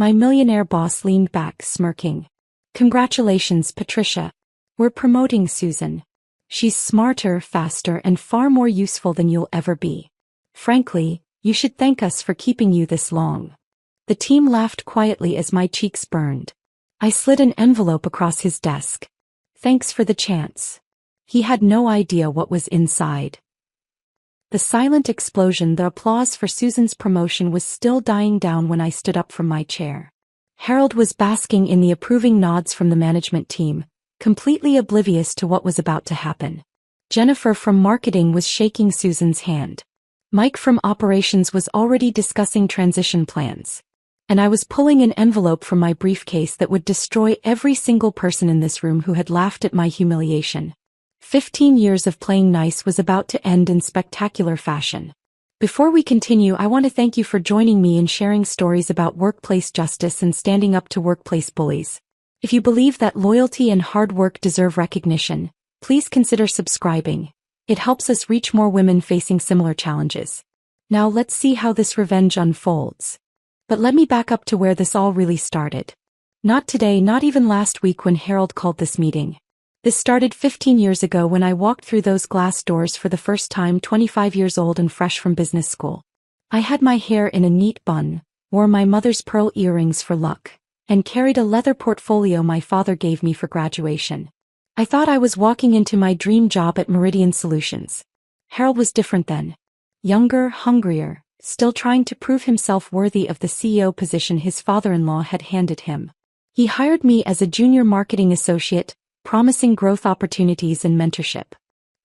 My millionaire boss leaned back, smirking. Congratulations, Patricia. We're promoting Susan. She's smarter, faster, and far more useful than you'll ever be. Frankly, you should thank us for keeping you this long. The team laughed quietly as my cheeks burned. I slid an envelope across his desk. Thanks for the chance. He had no idea what was inside. The silent explosion, the applause for Susan's promotion was still dying down when I stood up from my chair. Harold was basking in the approving nods from the management team, completely oblivious to what was about to happen. Jennifer from marketing was shaking Susan's hand. Mike from operations was already discussing transition plans. And I was pulling an envelope from my briefcase that would destroy every single person in this room who had laughed at my humiliation. 15 years of playing nice was about to end in spectacular fashion. Before we continue, I want to thank you for joining me in sharing stories about workplace justice and standing up to workplace bullies. If you believe that loyalty and hard work deserve recognition, please consider subscribing. It helps us reach more women facing similar challenges. Now let's see how this revenge unfolds. But let me back up to where this all really started. Not today, not even last week when Harold called this meeting. This started 15 years ago when I walked through those glass doors for the first time, 25 years old and fresh from business school. I had my hair in a neat bun, wore my mother's pearl earrings for luck, and carried a leather portfolio my father gave me for graduation. I thought I was walking into my dream job at Meridian Solutions. Harold was different then. Younger, hungrier, still trying to prove himself worthy of the CEO position his father-in-law had handed him. He hired me as a junior marketing associate, promising growth opportunities and mentorship.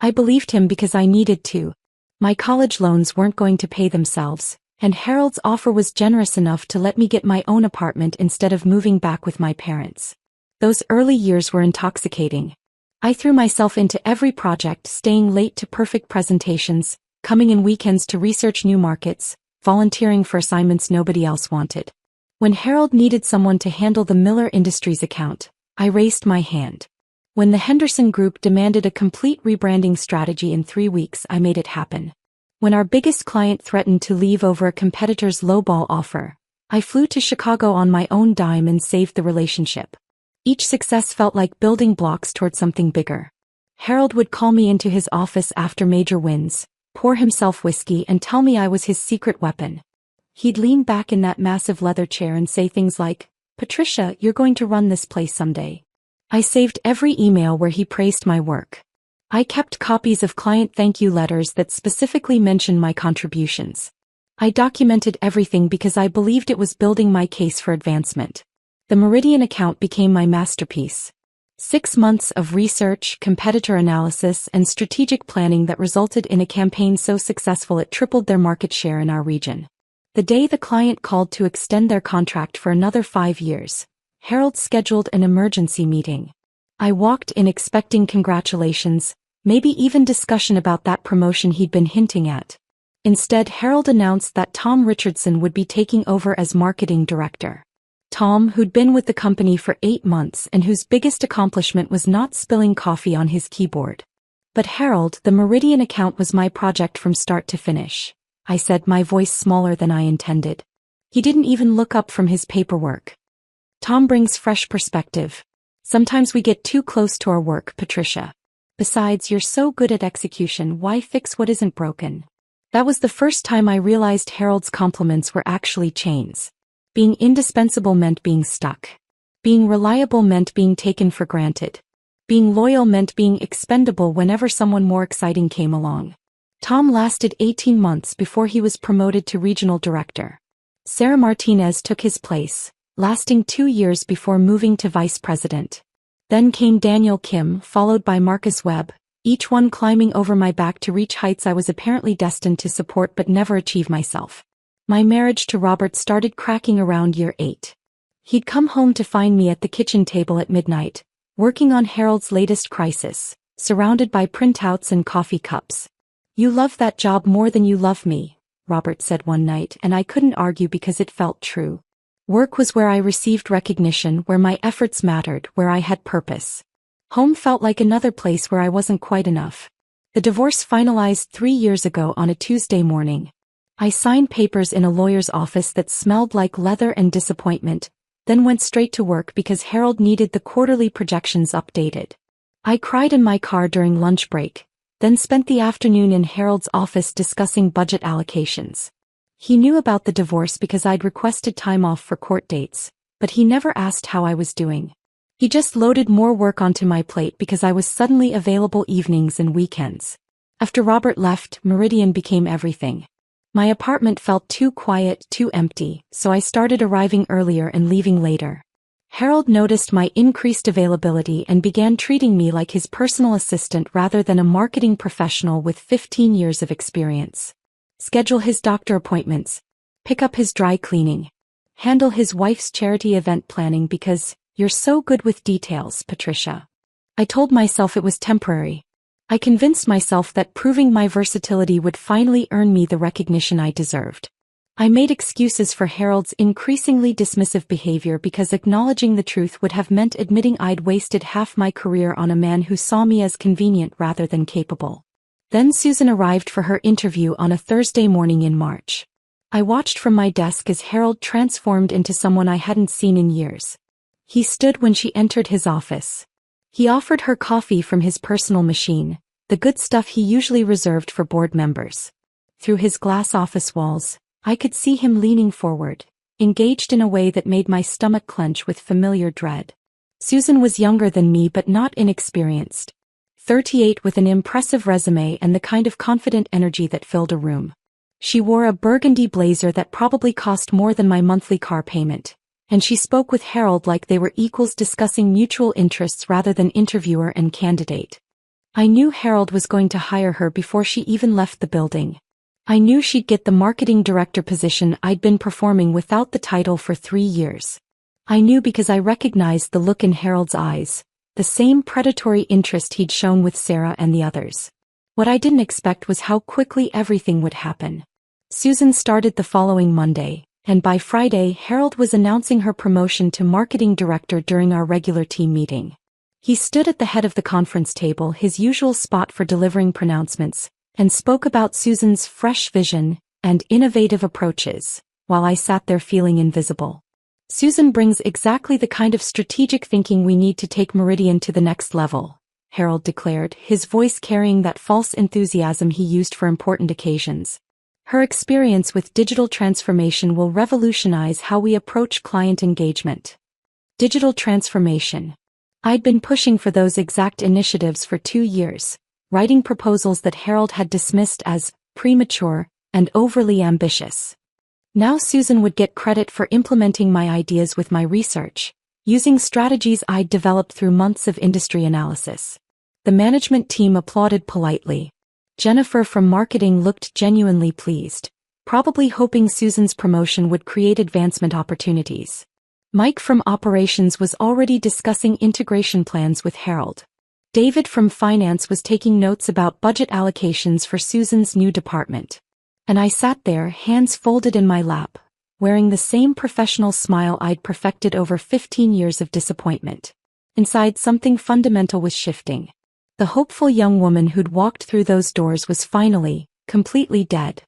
I believed him because I needed to. My college loans weren't going to pay themselves, and Harold's offer was generous enough to let me get my own apartment instead of moving back with my parents. Those early years were intoxicating. I threw myself into every project, staying late to perfect presentations, coming in weekends to research new markets, volunteering for assignments nobody else wanted. When Harold needed someone to handle the Miller Industries account, I raised my hand. When the Henderson Group demanded a complete rebranding strategy in 3 weeks, I made it happen. When our biggest client threatened to leave over a competitor's lowball offer, I flew to Chicago on my own dime and saved the relationship. Each success felt like building blocks toward something bigger. Harold would call me into his office after major wins, pour himself whiskey and tell me I was his secret weapon. He'd lean back in that massive leather chair and say things like, "Patricia, you're going to run this place someday." I saved every email where he praised my work. I kept copies of client thank you letters that specifically mentioned my contributions. I documented everything because I believed it was building my case for advancement. The Meridian account became my masterpiece. 6 months of research, competitor analysis, and strategic planning that resulted in a campaign so successful it tripled their market share in our region. The day the client called to extend their contract for another 5 years, Harold scheduled an emergency meeting. I walked in expecting congratulations, maybe even discussion about that promotion he'd been hinting at. Instead, Harold announced that Tom Richardson would be taking over as marketing director. Tom, who'd been with the company for 8 months and whose biggest accomplishment was not spilling coffee on his keyboard. But Harold, the Meridian account was my project from start to finish, I said, my voice smaller than I intended. He didn't even look up from his paperwork. Tom brings fresh perspective. Sometimes we get too close to our work, Patricia. Besides, you're so good at execution, why fix what isn't broken? That was the first time I realized Harold's compliments were actually chains. Being indispensable meant being stuck. Being reliable meant being taken for granted. Being loyal meant being expendable whenever someone more exciting came along. Tom lasted 18 months before he was promoted to regional director. Sarah Martinez took his place, lasting 2 years before moving to vice president. Then came Daniel Kim, followed by Marcus Webb, each one climbing over my back to reach heights I was apparently destined to support but never achieve myself. My marriage to Robert started cracking around year 8. He'd come home to find me at the kitchen table at midnight, working on Harold's latest crisis, surrounded by printouts and coffee cups. "You love that job more than you love me," Robert said one night, and I couldn't argue because it felt true. Work was where I received recognition, where my efforts mattered, where I had purpose. Home felt like another place where I wasn't quite enough. The divorce finalized 3 years ago on a Tuesday morning. I signed papers in a lawyer's office that smelled like leather and disappointment, then went straight to work because Harold needed the quarterly projections updated. I cried in my car during lunch break, then spent the afternoon in Harold's office discussing budget allocations. He knew about the divorce because I'd requested time off for court dates, but he never asked how I was doing. He just loaded more work onto my plate because I was suddenly available evenings and weekends. After Robert left, Meridian became everything. My apartment felt too quiet, too empty, so I started arriving earlier and leaving later. Harold noticed my increased availability and began treating me like his personal assistant rather than a marketing professional with 15 years of experience. Schedule his doctor appointments, pick up his dry cleaning, handle his wife's charity event planning because you're so good with details, Patricia. I told myself it was temporary. I convinced myself that proving my versatility would finally earn me the recognition I deserved. I made excuses for Harold's increasingly dismissive behavior because acknowledging the truth would have meant admitting I'd wasted half my career on a man who saw me as convenient rather than capable. Then Susan arrived for her interview on a Thursday morning in March. I watched from my desk as Harold transformed into someone I hadn't seen in years. He stood when she entered his office. He offered her coffee from his personal machine, the good stuff he usually reserved for board members. Through his glass office walls, I could see him leaning forward, engaged in a way that made my stomach clench with familiar dread. Susan was younger than me but not inexperienced. 38 with an impressive resume and the kind of confident energy that filled a room. She wore a burgundy blazer that probably cost more than my monthly car payment, and she spoke with Harold like they were equals discussing mutual interests rather than interviewer and candidate. I knew Harold was going to hire her before she even left the building. I knew she'd get the marketing director position I'd been performing without the title for 3 years. I knew because I recognized the look in Harold's eyes, the same predatory interest he'd shown with Sarah and the others. What I didn't expect was how quickly everything would happen. Susan started the following Monday, and by Friday Harold was announcing her promotion to marketing director during our regular team meeting. He stood at the head of the conference table, his usual spot for delivering pronouncements, and spoke about Susan's fresh vision and innovative approaches, while I sat there feeling invisible. Susan brings exactly the kind of strategic thinking we need to take Meridian to the next level, Harold declared, his voice carrying that false enthusiasm he used for important occasions. Her experience with digital transformation will revolutionize how we approach client engagement. Digital transformation. I'd been pushing for those exact initiatives for 2 years, writing proposals that Harold had dismissed as premature and overly ambitious. Now Susan would get credit for implementing my ideas with my research, using strategies I'd developed through months of industry analysis. The management team applauded politely. Jennifer from marketing looked genuinely pleased, probably hoping Susan's promotion would create advancement opportunities. Mike from operations was already discussing integration plans with Harold. David from finance was taking notes about budget allocations for Susan's new department. And I sat there, hands folded in my lap, wearing the same professional smile I'd perfected over 15 years of disappointment. Inside, something fundamental was shifting. The hopeful young woman who'd walked through those doors was finally, completely dead.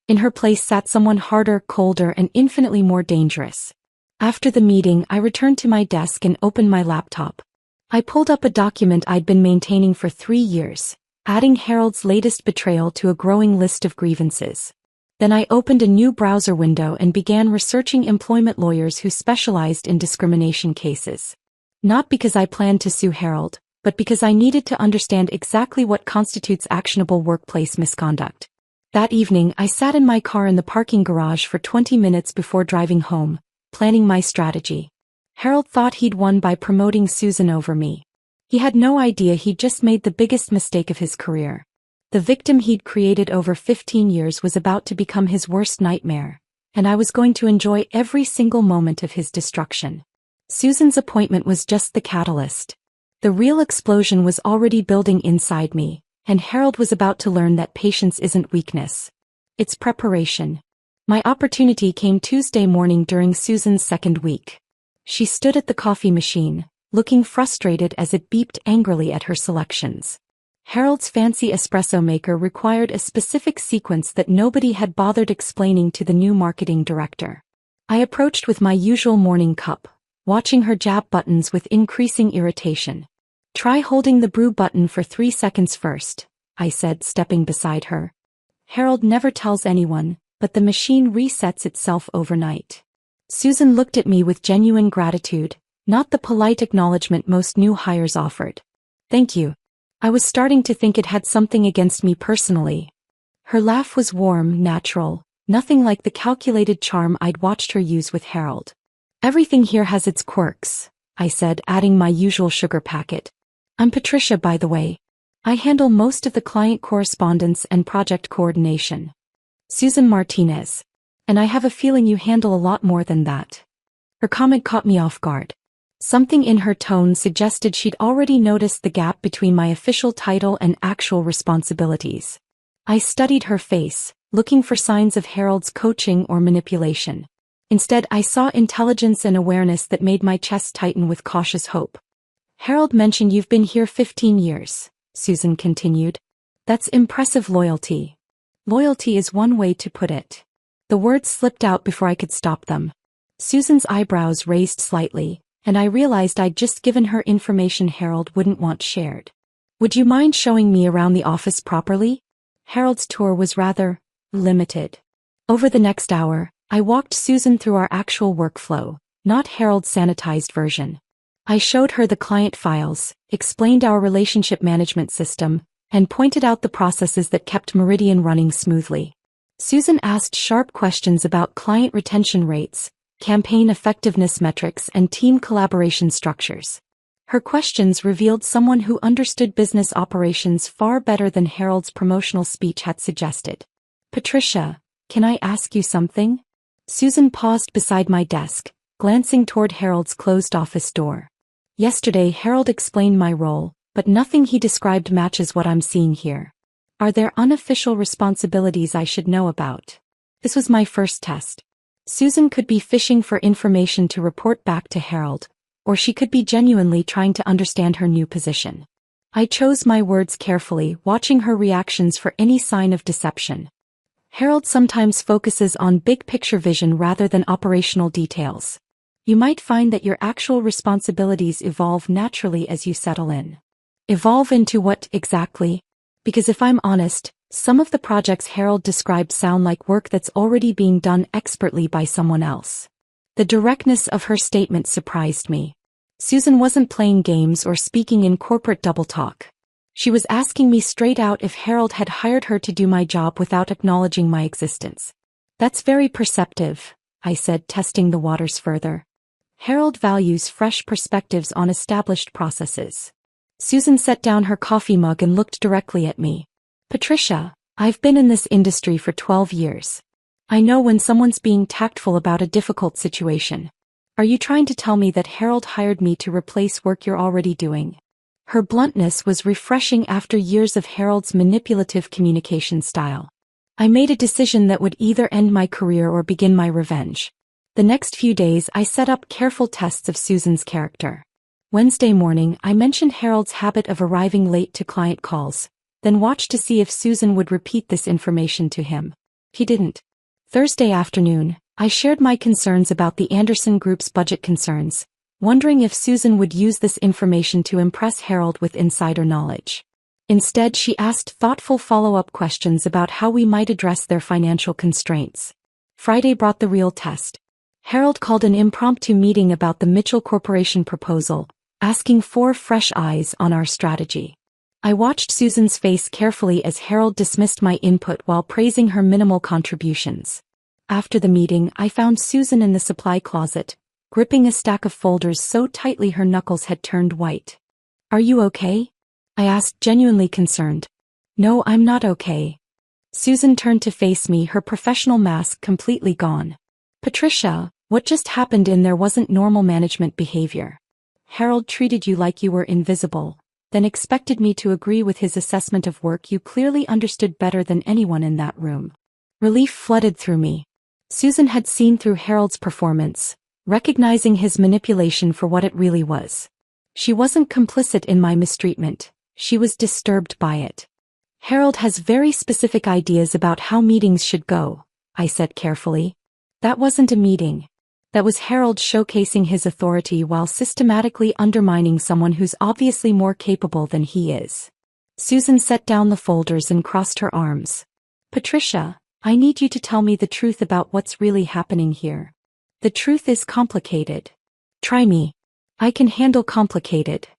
In her place sat someone harder, colder, and infinitely more dangerous. After the meeting, I returned to my desk and opened my laptop. I pulled up a document I'd been maintaining for 3 years, adding Harold's latest betrayal to a growing list of grievances. Then I opened a new browser window and began researching employment lawyers who specialized in discrimination cases. Not because I planned to sue Harold, but because I needed to understand exactly what constitutes actionable workplace misconduct. That evening, I sat in my car in the parking garage for 20 minutes before driving home, planning my strategy. Harold thought he'd won by promoting Susan over me. He had no idea he'd just made the biggest mistake of his career. The victim he'd created over 15 years was about to become his worst nightmare, and I was going to enjoy every single moment of his destruction. Susan's appointment was just the catalyst. The real explosion was already building inside me, and Harold was about to learn that patience isn't weakness. It's preparation. My opportunity came Tuesday morning during Susan's second week. She stood at the coffee machine, looking frustrated as it beeped angrily at her selections. Harold's fancy espresso maker required a specific sequence that nobody had bothered explaining to the new marketing director. I approached with my usual morning cup, watching her jab buttons with increasing irritation. "Try holding the brew button for 3 seconds first," I said, stepping beside her. "Harold never tells anyone, but the machine resets itself overnight." Susan looked at me with genuine gratitude, not the polite acknowledgement most new hires offered. "Thank you." I was starting to think it had something against me personally. Her laugh was warm, natural, nothing like the calculated charm I'd watched her use with Harold. "Everything here has its quirks," I said, adding my usual sugar packet. "I'm Patricia, by the way. I handle most of the client correspondence and project coordination." "Susan Martinez. And I have a feeling you handle a lot more than that." Her comment caught me off guard. Something in her tone suggested she'd already noticed the gap between my official title and actual responsibilities. I studied her face, looking for signs of Harold's coaching or manipulation. Instead, I saw intelligence and awareness that made my chest tighten with cautious hope. "Harold mentioned you've been here 15 years, Susan continued. "That's impressive loyalty." Loyalty is one way to put it. The words slipped out before I could stop them. Susan's eyebrows raised slightly, and I realized I'd just given her information Harold wouldn't want shared. "Would you mind showing me around the office properly?" Harold's tour was rather limited. Over the next hour, I walked Susan through our actual workflow, not Harold's sanitized version. I showed her the client files, explained our relationship management system, and pointed out the processes that kept Meridian running smoothly. Susan asked sharp questions about client retention rates, campaign effectiveness metrics, and team collaboration structures. Her questions revealed someone who understood business operations far better than Harold's promotional speech had suggested. "Patricia, can I ask you something?" Susan paused beside my desk, glancing toward Harold's closed office door. "Yesterday Harold explained my role, but nothing he described matches what I'm seeing here. Are there unofficial responsibilities I should know about?" This was my first test. Susan could be fishing for information to report back to Harold, or she could be genuinely trying to understand her new position. I chose my words carefully, watching her reactions for any sign of deception. Harold sometimes focuses on big-picture vision rather than operational details. You might find that your actual responsibilities evolve naturally as you settle in. Evolve into what exactly? Because if I'm honest, some of the projects Harold described sound like work that's already being done expertly by someone else. The directness of her statement surprised me. Susan wasn't playing games or speaking in corporate double talk. She was asking me straight out if Harold had hired her to do my job without acknowledging my existence. "That's very perceptive," I said, testing the waters further. "Harold values fresh perspectives on established processes." Susan set down her coffee mug and looked directly at me. "Patricia, I've been in this industry for 12 years. I know when someone's being tactful about a difficult situation. Are you trying to tell me that Harold hired me to replace work you're already doing?" Her bluntness was refreshing after years of Harold's manipulative communication style. I made a decision that would either end my career or begin my revenge. The next few days I set up careful tests of Susan's character. Wednesday morning I mentioned Harold's habit of arriving late to client calls, then watched to see if Susan would repeat this information to him. He didn't. Thursday afternoon, I shared my concerns about the Anderson Group's budget concerns, wondering if Susan would use this information to impress Harold with insider knowledge. Instead, she asked thoughtful follow-up questions about how we might address their financial constraints. Friday brought the real test. Harold called an impromptu meeting about the Mitchell Corporation proposal, asking for fresh eyes on our strategy. I watched Susan's face carefully as Harold dismissed my input while praising her minimal contributions. After the meeting, I found Susan in the supply closet, gripping a stack of folders so tightly her knuckles had turned white. "Are you okay?" I asked, genuinely concerned. "No, I'm not okay." Susan turned to face me, her professional mask completely gone. "Patricia, what just happened in there wasn't normal management behavior. Harold treated you like you were invisible, then expected me to agree with his assessment of work you clearly understood better than anyone in that room." Relief flooded through me. Susan had seen through Harold's performance, recognizing his manipulation for what it really was. She wasn't complicit in my mistreatment, She was disturbed by it. Harold has very specific ideas about how meetings should go, I said carefully. That wasn't a meeting. That was Harold showcasing his authority while systematically undermining someone who's obviously more capable than he is. Susan set down the folders and crossed her arms. Patricia, I need you to tell me the truth about what's really happening here. The truth is complicated. Try me. I can handle complicated.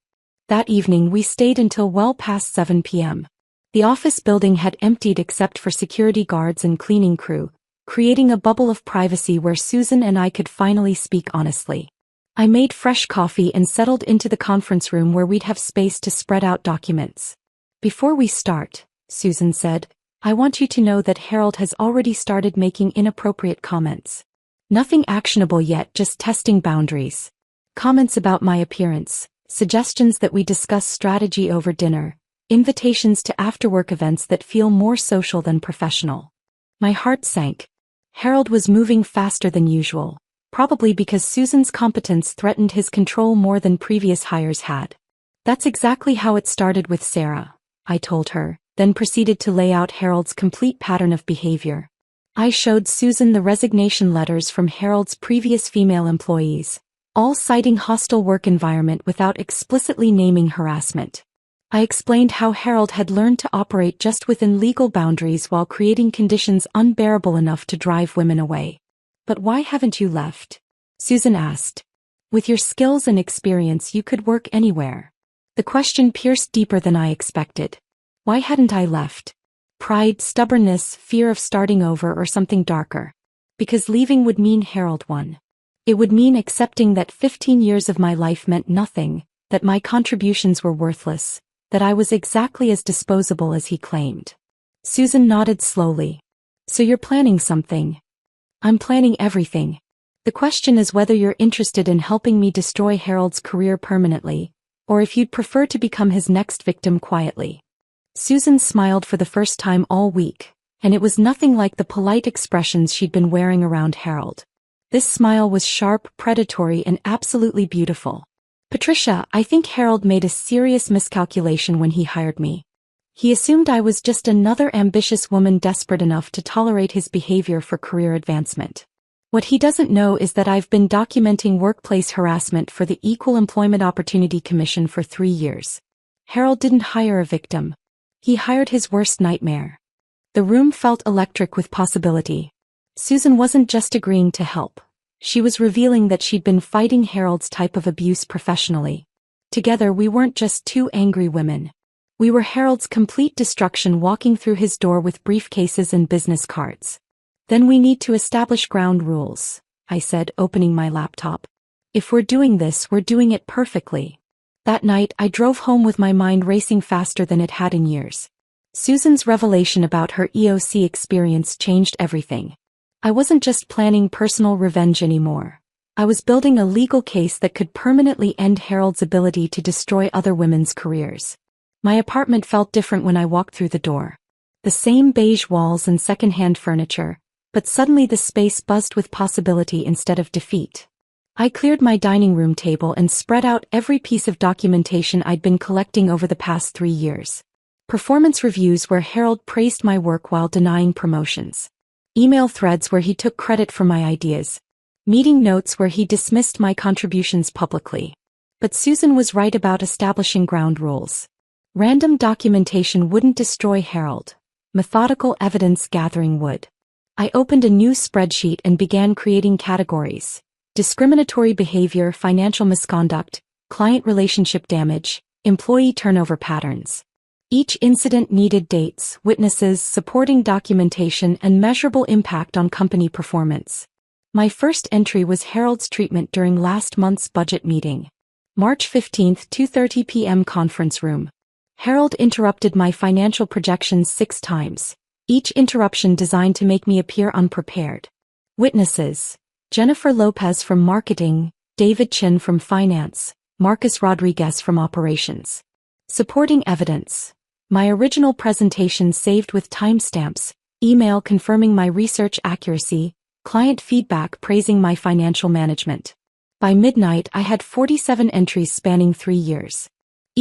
That evening we stayed until well past 7 p.m. The office building had emptied except for security guards and cleaning crew, creating a bubble of privacy where Susan and I could finally speak honestly. I made fresh coffee and settled into the conference room where we'd have space to spread out documents. Before we start, Susan said, I want you to know that Harold has already started making inappropriate comments. Nothing actionable yet, just testing boundaries. Comments about my appearance, suggestions that we discuss strategy over dinner, invitations to after-work events that feel more social than professional. My heart sank. Harold was moving faster than usual, probably because Susan's competence threatened his control more than previous hires had. That's exactly how it started with Sarah, I told her, then proceeded to lay out Harold's complete pattern of behavior. I showed Susan the resignation letters from Harold's previous female employees, all citing hostile work environment without explicitly naming harassment. I explained how Harold had learned to operate just within legal boundaries while creating conditions unbearable enough to drive women away. But why haven't you left? Susan asked. With your skills and experience you could work anywhere. The question pierced deeper than I expected. Why hadn't I left? Pride, stubbornness, fear of starting over, or something darker? Because leaving would mean Harold won. It would mean accepting that 15 years of my life meant nothing, that my contributions were worthless, that I was exactly as disposable as he claimed. Susan nodded slowly. So you're planning something? I'm planning everything. The question is whether you're interested in helping me destroy Harold's career permanently, or if you'd prefer to become his next victim quietly. Susan smiled for the first time all week, and it was nothing like the polite expressions she'd been wearing around Harold. This smile was sharp, predatory, and absolutely beautiful. Patricia, I think Harold made a serious miscalculation when he hired me. He assumed I was just another ambitious woman desperate enough to tolerate his behavior for career advancement. What he doesn't know is that I've been documenting workplace harassment for the Equal Employment Opportunity Commission for 3 years. Harold didn't hire a victim. He hired his worst nightmare. The room felt electric with possibility. Susan wasn't just agreeing to help. She was revealing that she'd been fighting Harold's type of abuse professionally. Together we weren't just two angry women. We were Harold's complete destruction walking through his door with briefcases and business cards. Then we need to establish ground rules, I said, opening my laptop. If we're doing this, we're doing it perfectly. That night I drove home with my mind racing faster than it had in years. Susan's revelation about her EOC experience changed everything. I wasn't just planning personal revenge anymore. I was building a legal case that could permanently end Harold's ability to destroy other women's careers. My apartment felt different when I walked through the door. The same beige walls and second-hand furniture, but suddenly the space buzzed with possibility instead of defeat. I cleared my dining room table and spread out every piece of documentation I'd been collecting over the past 3 years. Performance reviews where Harold praised my work while denying promotions. Email threads where he took credit for my ideas. Meeting notes where he dismissed my contributions publicly. But Susan was right about establishing ground rules. Random documentation wouldn't destroy Harold. Methodical evidence gathering would. I opened a new spreadsheet and began creating categories. Discriminatory behavior, financial misconduct, client relationship damage, employee turnover patterns. Each incident needed dates, witnesses, supporting documentation, and measurable impact on company performance. My first entry was Harold's treatment during last month's budget meeting. March 15, 2:30 p.m. conference room. Harold interrupted my financial projections 6 times, each interruption designed to make me appear unprepared. Witnesses: Jennifer Lopez from marketing, David Chin from finance, Marcus Rodriguez from operations. Supporting evidence: my original presentation saved with timestamps, email confirming my research accuracy, client feedback praising my financial management. By midnight I had 47 entries spanning 3 years.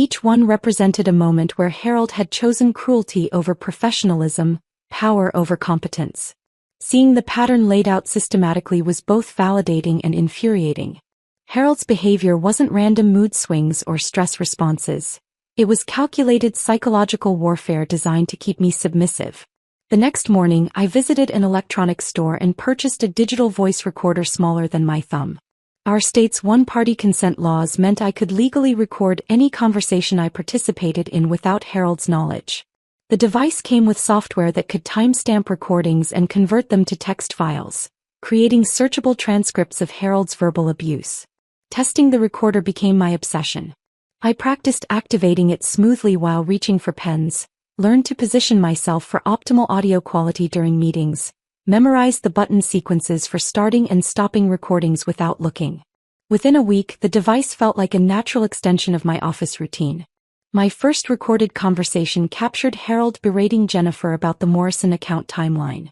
Each one represented a moment where Harold had chosen cruelty over professionalism, power over competence. Seeing the pattern laid out systematically was both validating and infuriating. Harold's behavior wasn't random mood swings or stress responses. It was calculated psychological warfare designed to keep me submissive. The next morning, I visited an electronics store and purchased a digital voice recorder smaller than my thumb. Our state's one-party consent laws meant I could legally record any conversation I participated in without Harold's knowledge. The device came with software that could timestamp recordings and convert them to text files, creating searchable transcripts of Harold's verbal abuse. Testing the recorder became my obsession. I practiced activating it smoothly while reaching for pens, learned to position myself for optimal audio quality during meetings, memorized the button sequences for starting and stopping recordings without looking. Within a week, the device felt like a natural extension of my office routine. My first recorded conversation captured Harold berating Jennifer about the Morrison account timeline.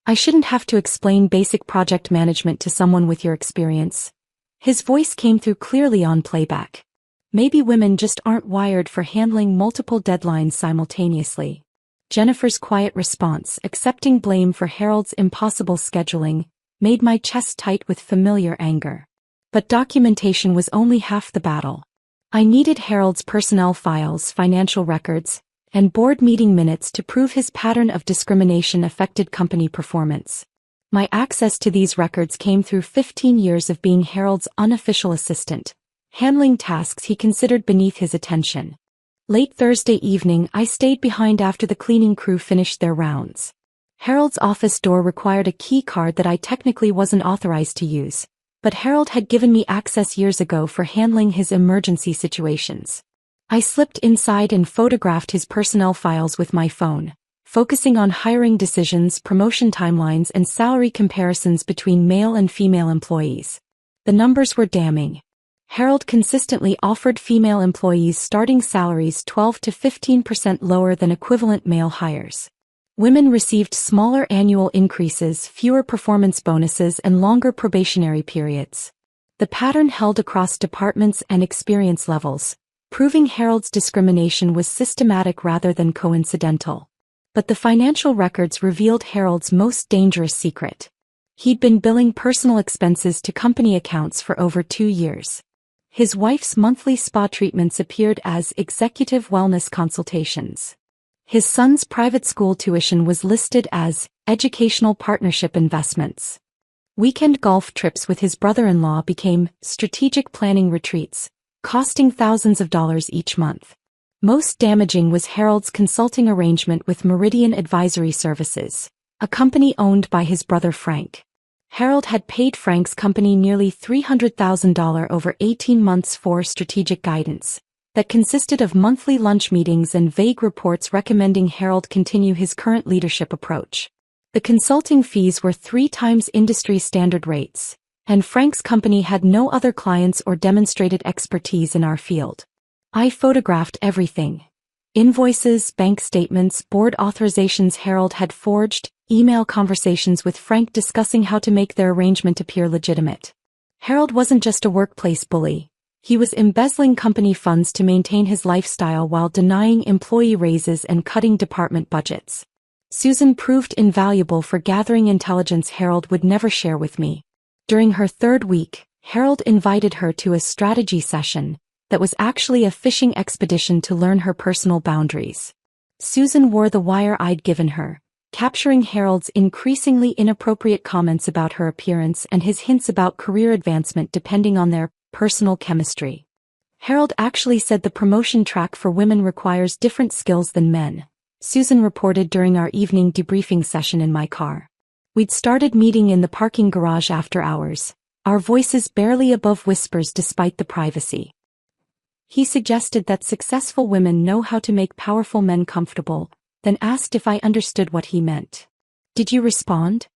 "I shouldn't have to explain basic project management to someone with your experience." His voice came through clearly on playback. "Maybe women just aren't wired for handling multiple deadlines simultaneously." Jennifer's quiet response, accepting blame for Harold's impossible scheduling, made my chest tight with familiar anger. But documentation was only half the battle. I needed Harold's personnel files, financial records, and board meeting minutes to prove his pattern of discrimination affected company performance. My access to these records came through 15 years of being Harold's unofficial assistant, handling tasks he considered beneath his attention. Late Thursday evening, I stayed behind after the cleaning crew finished their rounds. Harold's office door required a key card that I technically wasn't authorized to use, but Harold had given me access years ago for handling his emergency situations. I slipped inside and photographed his personnel files with my phone, focusing on hiring decisions, promotion timelines, and salary comparisons between male and female employees. The numbers were damning. Harold consistently offered female employees starting salaries 12 to 15% lower than equivalent male hires. Women received smaller annual increases, fewer performance bonuses, and longer probationary periods. The pattern held across departments and experience levels, proving Harold's discrimination was systematic rather than coincidental. But the financial records revealed Harold's most dangerous secret. He'd been billing personal expenses to company accounts for over 2 years. His wife's monthly spa treatments appeared as executive wellness consultations. His son's private school tuition was listed as educational partnership investments. Weekend golf trips with his brother-in-law became strategic planning retreats, costing thousands of dollars each month. Most damaging was Harold's consulting arrangement with Meridian Advisory Services, a company owned by his brother Frank. Harold had paid Frank's company nearly $300,000 over 18 months for strategic guidance that consisted of monthly lunch meetings and vague reports recommending Harold continue his current leadership approach. The consulting fees were 3 times industry standard rates, and Frank's company had no other clients or demonstrated expertise in our field. I photographed everything. Invoices, bank statements, board authorizations Harold had forged, email conversations with Frank discussing how to make their arrangement appear legitimate. Harold wasn't just a workplace bully. He was embezzling company funds to maintain his lifestyle while denying employee raises and cutting department budgets. Susan proved invaluable for gathering intelligence Harold would never share with me. During her 3rd week, Harold invited her to a strategy session that was actually a fishing expedition to learn her personal boundaries. Susan wore the wire I'd given her, capturing Harold's increasingly inappropriate comments about her appearance and his hints about career advancement depending on their personal chemistry. Harold actually said the promotion track for women requires different skills than men, Susan reported during our evening debriefing session in my car. We'd started meeting in the parking garage after hours, our voices barely above whispers despite the privacy. He suggested that successful women know how to make powerful men comfortable, then asked if I understood what he meant. Did you respond?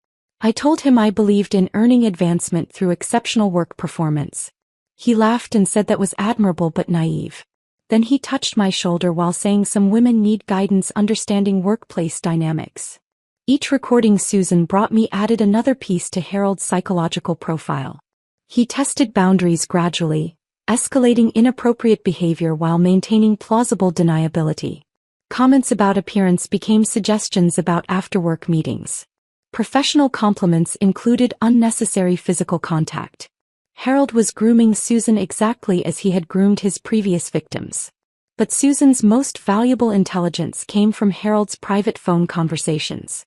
I told him I believed in earning advancement through exceptional work performance. He laughed and said that was admirable but naive. Then he touched my shoulder while saying some women need guidance understanding workplace dynamics. Each recording Susan brought me added another piece to Harold's psychological profile. He tested boundaries gradually, escalating inappropriate behavior while maintaining plausible deniability. Comments about appearance became suggestions about after-work meetings. Professional compliments included unnecessary physical contact. Harold was grooming Susan exactly as he had groomed his previous victims. But Susan's most valuable intelligence came from Harold's private phone conversations.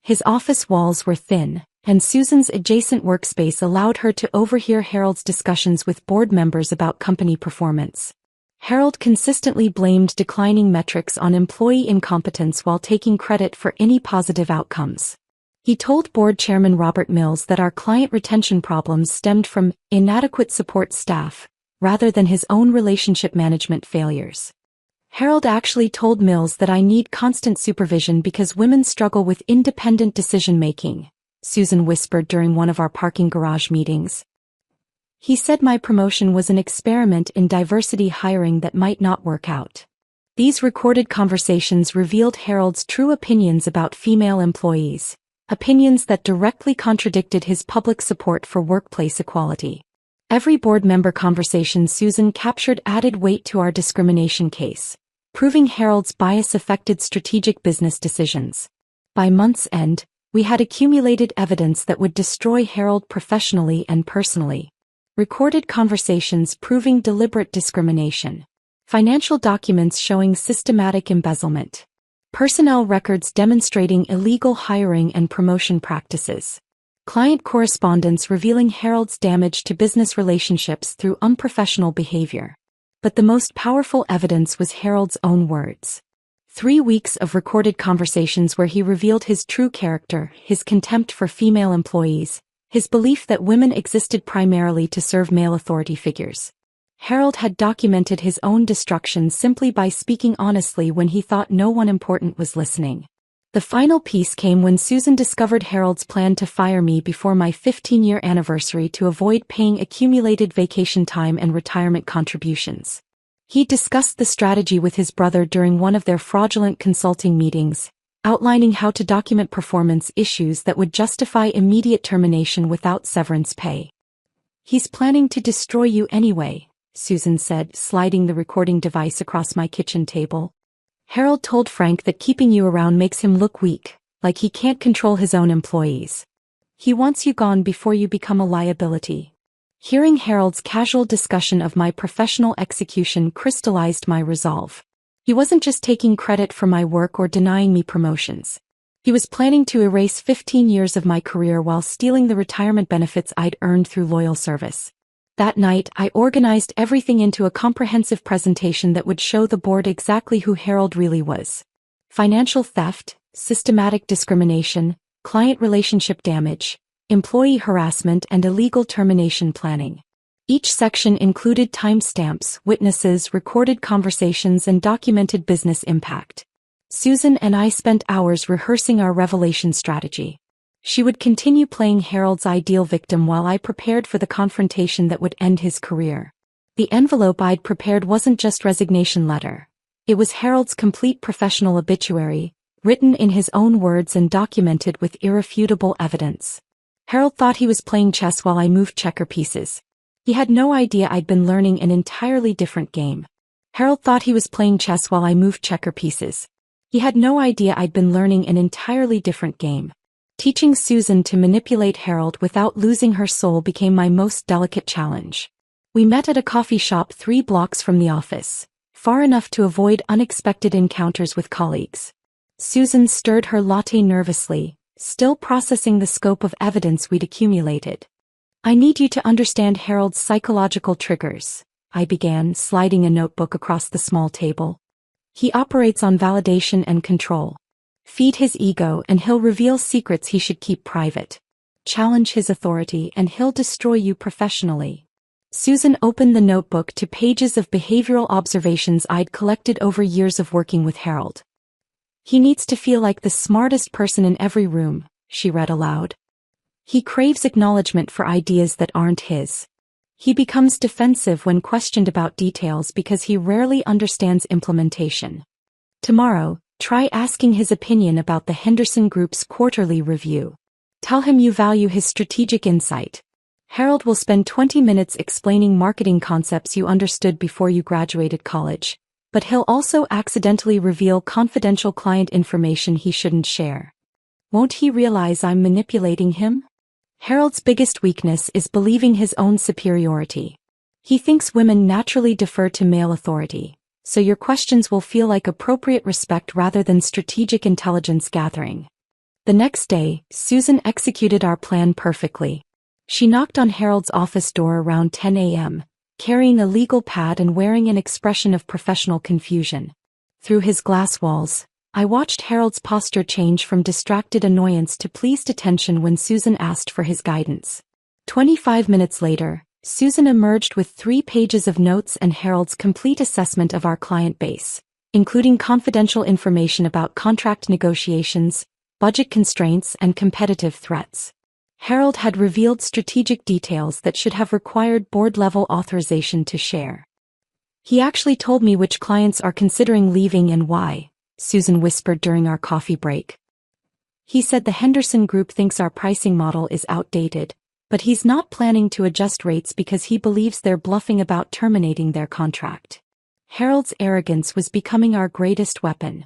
His office walls were thin, and Susan's adjacent workspace allowed her to overhear Harold's discussions with board members about company performance. Harold consistently blamed declining metrics on employee incompetence while taking credit for any positive outcomes. He told board chairman Robert Mills that our client retention problems stemmed from inadequate support staff, rather than his own relationship management failures. Harold actually told Mills that I need constant supervision because women struggle with independent decision-making, Susan whispered during one of our parking garage meetings. He said my promotion was an experiment in diversity hiring that might not work out. These recorded conversations revealed Harold's true opinions about female employees, opinions that directly contradicted his public support for workplace equality. Every board member conversation Susan captured added weight to our discrimination case, proving Harold's bias affected strategic business decisions. By month's end, we had accumulated evidence that would destroy Harold professionally and personally. Recorded conversations proving deliberate discrimination. Financial documents showing systematic embezzlement. Personnel records demonstrating illegal hiring and promotion practices. Client correspondence revealing Harold's damage to business relationships through unprofessional behavior. But the most powerful evidence was Harold's own words. 3 weeks of recorded conversations where he revealed his true character, his contempt for female employees, his belief that women existed primarily to serve male authority figures. Harold had documented his own destruction simply by speaking honestly when he thought no one important was listening. The final piece came when Susan discovered Harold's plan to fire me before my 15-year anniversary to avoid paying accumulated vacation time and retirement contributions. He discussed the strategy with his brother during one of their fraudulent consulting meetings, outlining how to document performance issues that would justify immediate termination without severance pay. "He's planning to destroy you anyway," Susan said, sliding the recording device across my kitchen table. "Harold told Frank that keeping you around makes him look weak, like he can't control his own employees. He wants you gone before you become a liability." Hearing Harold's casual discussion of my professional execution crystallized my resolve. He wasn't just taking credit for my work or denying me promotions. He was planning to erase 15 years of my career while stealing the retirement benefits I'd earned through loyal service. That night, I organized everything into a comprehensive presentation that would show the board exactly who Harold really was. Financial theft, systematic discrimination, client relationship damage, employee harassment and illegal termination planning. Each section included timestamps, witnesses, recorded conversations and documented business impact. Susan and I spent hours rehearsing our revelation strategy. She would continue playing Harold's ideal victim while I prepared for the confrontation that would end his career. The envelope I'd prepared wasn't just resignation letter. It was Harold's complete professional obituary, written in his own words and documented with irrefutable evidence. Harold thought he was playing chess while I moved checker pieces. He had no idea I'd been learning an entirely different game. Harold thought he was playing chess while I moved checker pieces. He had no idea I'd been learning an entirely different game. Teaching Susan to manipulate Harold without losing her soul became my most delicate challenge. We met at a coffee shop 3 blocks from the office, far enough to avoid unexpected encounters with colleagues. Susan stirred her latte nervously, still processing the scope of evidence we'd accumulated. "I need you to understand Harold's psychological triggers," I began, sliding a notebook across the small table. "He operates on validation and control. Feed his ego and he'll reveal secrets he should keep private. Challenge his authority and he'll destroy you professionally." Susan opened the notebook to pages of behavioral observations I'd collected over years of working with Harold. "He needs to feel like the smartest person in every room," she read aloud. "He craves acknowledgement for ideas that aren't his. He becomes defensive when questioned about details because he rarely understands implementation. Tomorrow, try asking his opinion about the Henderson Group's quarterly review. Tell him you value his strategic insight. Harold will spend 20 minutes explaining marketing concepts you understood before you graduated college, but he'll also accidentally reveal confidential client information he shouldn't share. Won't he realize I'm manipulating him? Harold's biggest weakness is believing his own superiority. He thinks women naturally defer to male authority, so your questions will feel like appropriate respect rather than strategic intelligence gathering. The next day, Susan executed our plan perfectly. She knocked on Harold's office door around 10 a.m., carrying a legal pad and wearing an expression of professional confusion. Through his glass walls, I watched Harold's posture change from distracted annoyance to pleased attention when Susan asked for his guidance. 25 minutes later, Susan emerged with 3 pages of notes and Harold's complete assessment of our client base, including confidential information about contract negotiations, budget constraints, and competitive threats. Harold had revealed strategic details that should have required board-level authorization to share. He actually told me which clients are considering leaving and why, Susan whispered during our coffee break. He said the Henderson Group thinks our pricing model is outdated, but he's not planning to adjust rates because he believes they're bluffing about terminating their contract. Harold's arrogance was becoming our greatest weapon.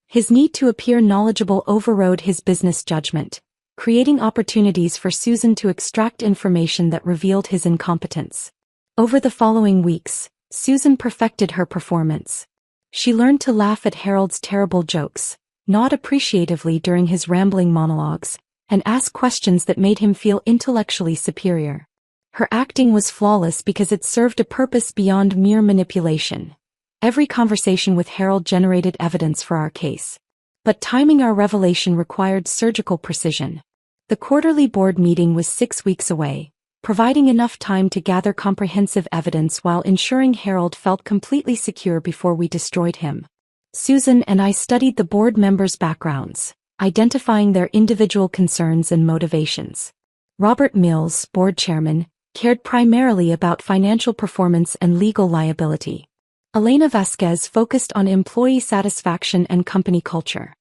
His need to appear knowledgeable overrode his business judgment, creating opportunities for Susan to extract information that revealed his incompetence. Over the following weeks, Susan perfected her performance. She learned to laugh at Harold's terrible jokes, nod appreciatively during his rambling monologues, and ask questions that made him feel intellectually superior. Her acting was flawless because it served a purpose beyond mere manipulation. Every conversation with Harold generated evidence for our case. But timing our revelation required surgical precision. The quarterly board meeting was 6 weeks away, providing enough time to gather comprehensive evidence while ensuring Harold felt completely secure before we destroyed him. Susan and I studied the board members' backgrounds, identifying their individual concerns and motivations. Robert Mills, board chairman, cared primarily about financial performance and legal liability. Elena Vasquez focused on employee satisfaction and company culture.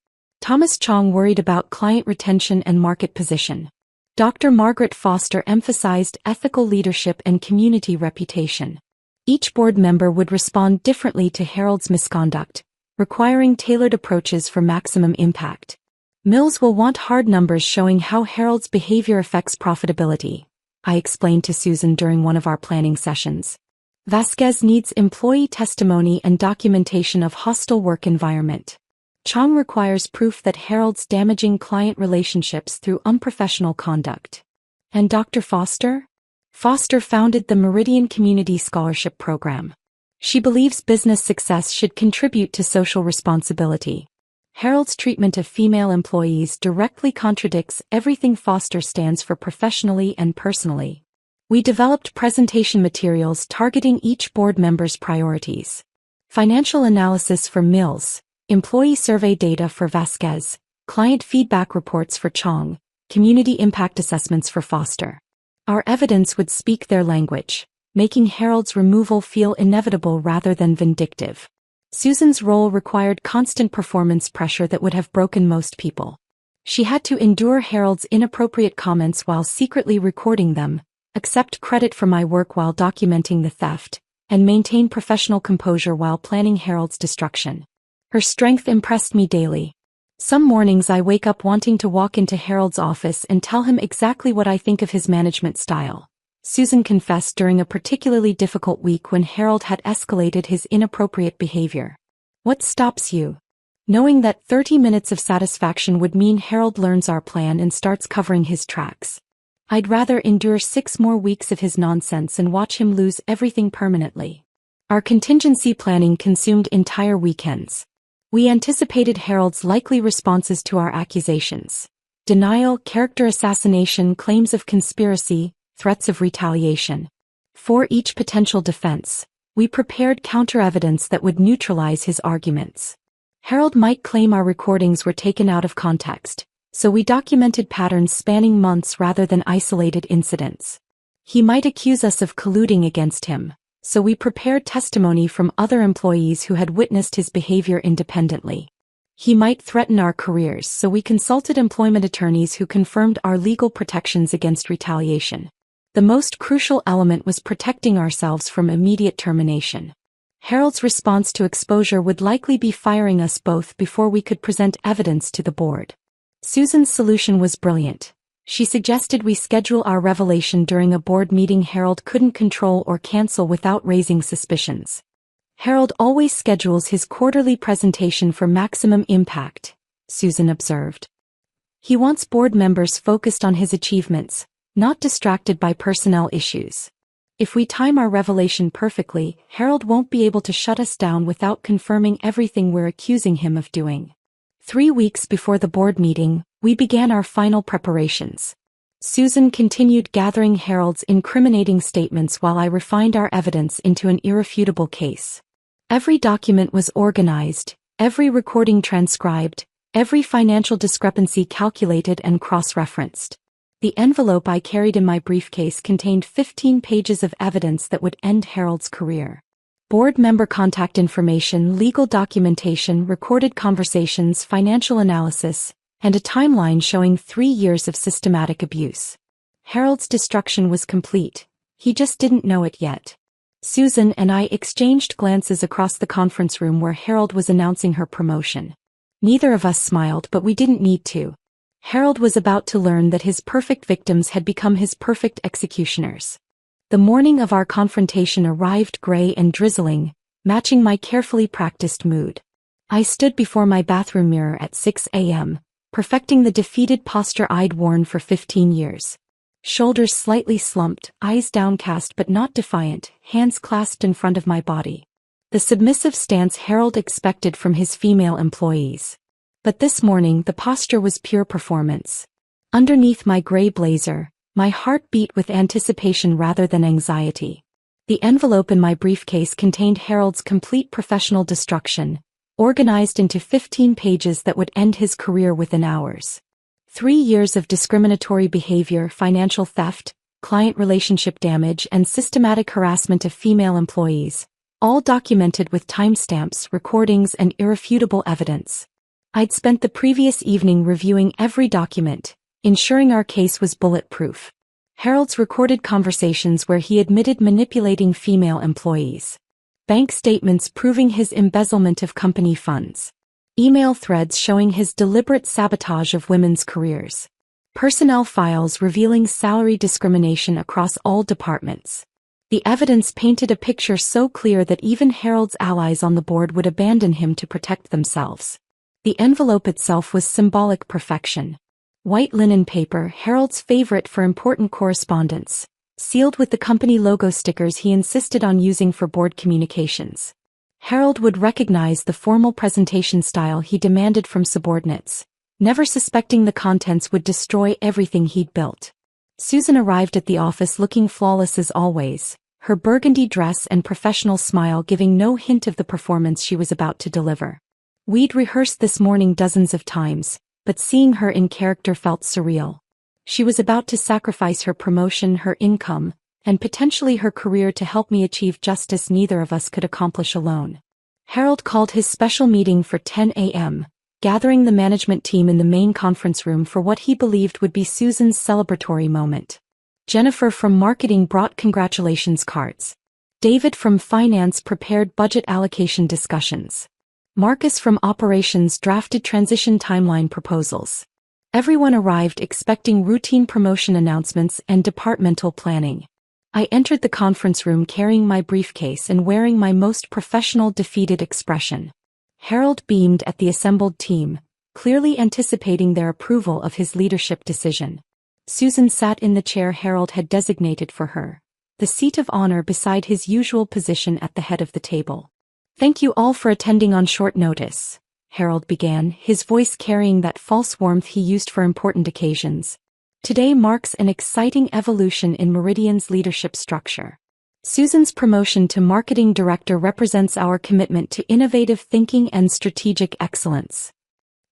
Thomas Chong worried about client retention and market position. Dr. Margaret Foster emphasized ethical leadership and community reputation. Each board member would respond differently to Harold's misconduct, requiring tailored approaches for maximum impact. Mills will want hard numbers showing how Harold's behavior affects profitability, I explained to Susan during one of our planning sessions. Vasquez needs employee testimony and documentation of hostile work environment. Chong requires proof that Harold's damaging client relationships through unprofessional conduct. And Dr. Foster? Foster founded the Meridian Community Scholarship Program. She believes business success should contribute to social responsibility. Harold's treatment of female employees directly contradicts everything Foster stands for professionally and personally. We developed presentation materials targeting each board member's priorities. Financial analysis for Mills, employee survey data for Vasquez, client feedback reports for Chong, community impact assessments for Foster. Our evidence would speak their language, making Harold's removal feel inevitable rather than vindictive. Susan's role required constant performance pressure that would have broken most people. She had to endure Harold's inappropriate comments while secretly recording them, accept credit for my work while documenting the theft, and maintain professional composure while planning Harold's destruction. Her strength impressed me daily. Some mornings I wake up wanting to walk into Harold's office and tell him exactly what I think of his management style, Susan confessed during a particularly difficult week when Harold had escalated his inappropriate behavior. What stops you? Knowing that 30 minutes of satisfaction would mean Harold learns our plan and starts covering his tracks. I'd rather endure 6 more weeks of his nonsense and watch him lose everything permanently. Our contingency planning consumed entire weekends. We anticipated Harold's likely responses to our accusations: denial, character assassination, claims of conspiracy, threats of retaliation. For each potential defense, we prepared counter-evidence that would neutralize his arguments. Harold might claim our recordings were taken out of context, so we documented patterns spanning months rather than isolated incidents. He might accuse us of colluding against him, so we prepared testimony from other employees who had witnessed his behavior independently. He might threaten our careers, so we consulted employment attorneys who confirmed our legal protections against retaliation. The most crucial element was protecting ourselves from immediate termination. Harold's response to exposure would likely be firing us both before we could present evidence to the board. Susan's solution was brilliant. She suggested we schedule our revelation during a board meeting Harold couldn't control or cancel without raising suspicions. Harold always schedules his quarterly presentation for maximum impact, Susan observed. He wants board members focused on his achievements, not distracted by personnel issues. If we time our revelation perfectly, Harold won't be able to shut us down without confirming everything we're accusing him of doing. 3 weeks before the board meeting, we began our final preparations. Susan continued gathering Harold's incriminating statements while I refined our evidence into an irrefutable case. Every document was organized, every recording transcribed, every financial discrepancy calculated and cross-referenced. The envelope I carried in my briefcase contained 15 pages of evidence that would end Harold's career. Board member contact information, legal documentation, recorded conversations, financial analysis, and a timeline showing 3 years of systematic abuse. Harold's destruction was complete. He just didn't know it yet. Susan and I exchanged glances across the conference room where Harold was announcing her promotion. Neither of us smiled, but we didn't need to. Harold was about to learn that his perfect victims had become his perfect executioners. The morning of our confrontation arrived gray and drizzling, matching my carefully practiced mood. I stood before my bathroom mirror at 6 a.m., perfecting the defeated posture I'd worn for 15 years. Shoulders slightly slumped, eyes downcast but not defiant, hands clasped in front of my body. The submissive stance Harold expected from his female employees. But this morning the posture was pure performance. Underneath my gray blazer, my heart beat with anticipation rather than anxiety. The envelope in my briefcase contained Harold's complete professional destruction, organized into 15 pages that would end his career within hours. 3 years of discriminatory behavior, financial theft, client relationship damage, and systematic harassment of female employees, all documented with timestamps, recordings, and irrefutable evidence. I'd spent the previous evening reviewing every document, ensuring our case was bulletproof. Harold's recorded conversations where he admitted manipulating female employees. Bank statements proving his embezzlement of company funds. Email threads showing his deliberate sabotage of women's careers. Personnel files revealing salary discrimination across all departments. The evidence painted a picture so clear that even Harold's allies on the board would abandon him to protect themselves. The envelope itself was symbolic perfection. White linen paper, Harold's favorite for important correspondence, sealed with the company logo stickers he insisted on using for board communications. Harold would recognize the formal presentation style he demanded from subordinates, never suspecting the contents would destroy everything he'd built. Susan arrived at the office looking flawless as always, her burgundy dress and professional smile giving no hint of the performance she was about to deliver. We'd rehearsed this morning dozens of times, but seeing her in character felt surreal. She was about to sacrifice her promotion, her income, and potentially her career to help me achieve justice neither of us could accomplish alone. Harold called his special meeting for 10 a.m., gathering the management team in the main conference room for what he believed would be Susan's celebratory moment. Jennifer from marketing brought congratulations cards. David from finance prepared budget allocation discussions. Marcus from operations drafted transition timeline proposals. Everyone arrived expecting routine promotion announcements and departmental planning. I entered the conference room carrying my briefcase and wearing my most professional defeated expression. Harold beamed at the assembled team, clearly anticipating their approval of his leadership decision. Susan sat in the chair Harold had designated for her, the seat of honor beside his usual position at the head of the table. "Thank you all for attending on short notice," Harold began, his voice carrying that false warmth he used for important occasions. "Today marks an exciting evolution in Meridian's leadership structure. Susan's promotion to marketing director represents our commitment to innovative thinking and strategic excellence."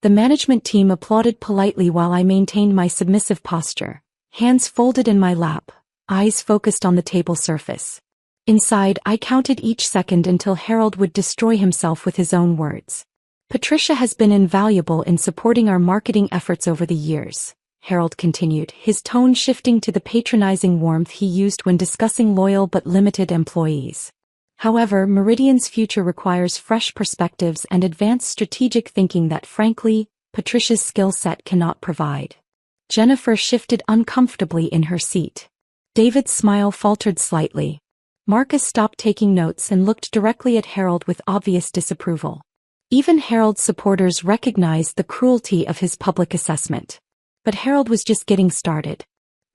The management team applauded politely while I maintained my submissive posture, hands folded in my lap, eyes focused on the table surface. Inside, I counted each second until Harold would destroy himself with his own words. "Patricia has been invaluable in supporting our marketing efforts over the years," Harold continued, his tone shifting to the patronizing warmth he used when discussing loyal but limited employees. However, Meridian's future requires fresh perspectives and advanced strategic thinking that, frankly, Patricia's skill set cannot provide. Jennifer shifted uncomfortably in her seat. David's smile faltered slightly. Marcus stopped taking notes and looked directly at Harold with obvious disapproval. Even Harold's supporters recognized the cruelty of his public assessment. But Harold was just getting started.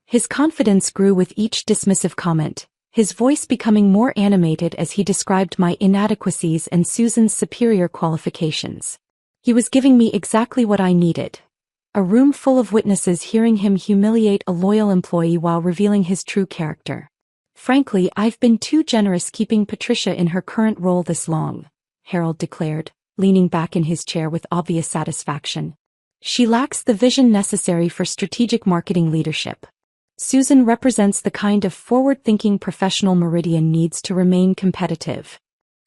His confidence grew with each dismissive comment, his voice becoming more animated as he described my inadequacies and Susan's superior qualifications. He was giving me exactly what I needed. A room full of witnesses hearing him humiliate a loyal employee while revealing his true character. Frankly, I've been too generous keeping Patricia in her current role this long, Harold declared, leaning back in his chair with obvious satisfaction. She lacks the vision necessary for strategic marketing leadership. Susan represents the kind of forward-thinking professional Meridian needs to remain competitive.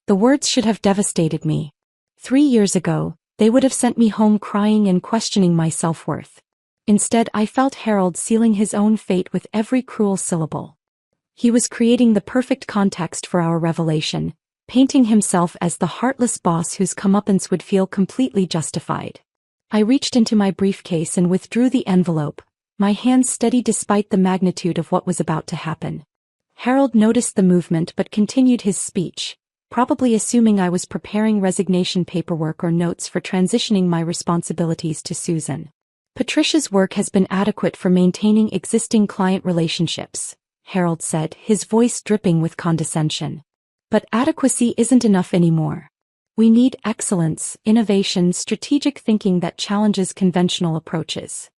The words should have devastated me. 3 years ago, they would have sent me home crying and questioning my self-worth. Instead, I felt Harold sealing his own fate with every cruel syllable. He was creating the perfect context for our revelation, painting himself as the heartless boss whose comeuppance would feel completely justified. I reached into my briefcase and withdrew the envelope, my hands steady despite the magnitude of what was about to happen. Harold noticed the movement but continued his speech, probably assuming I was preparing resignation paperwork or notes for transitioning my responsibilities to Susan. Patricia's work has been adequate for maintaining existing client relationships, Harold said, his voice dripping with condescension. But adequacy isn't enough anymore. We need excellence, innovation, strategic thinking that challenges conventional approaches.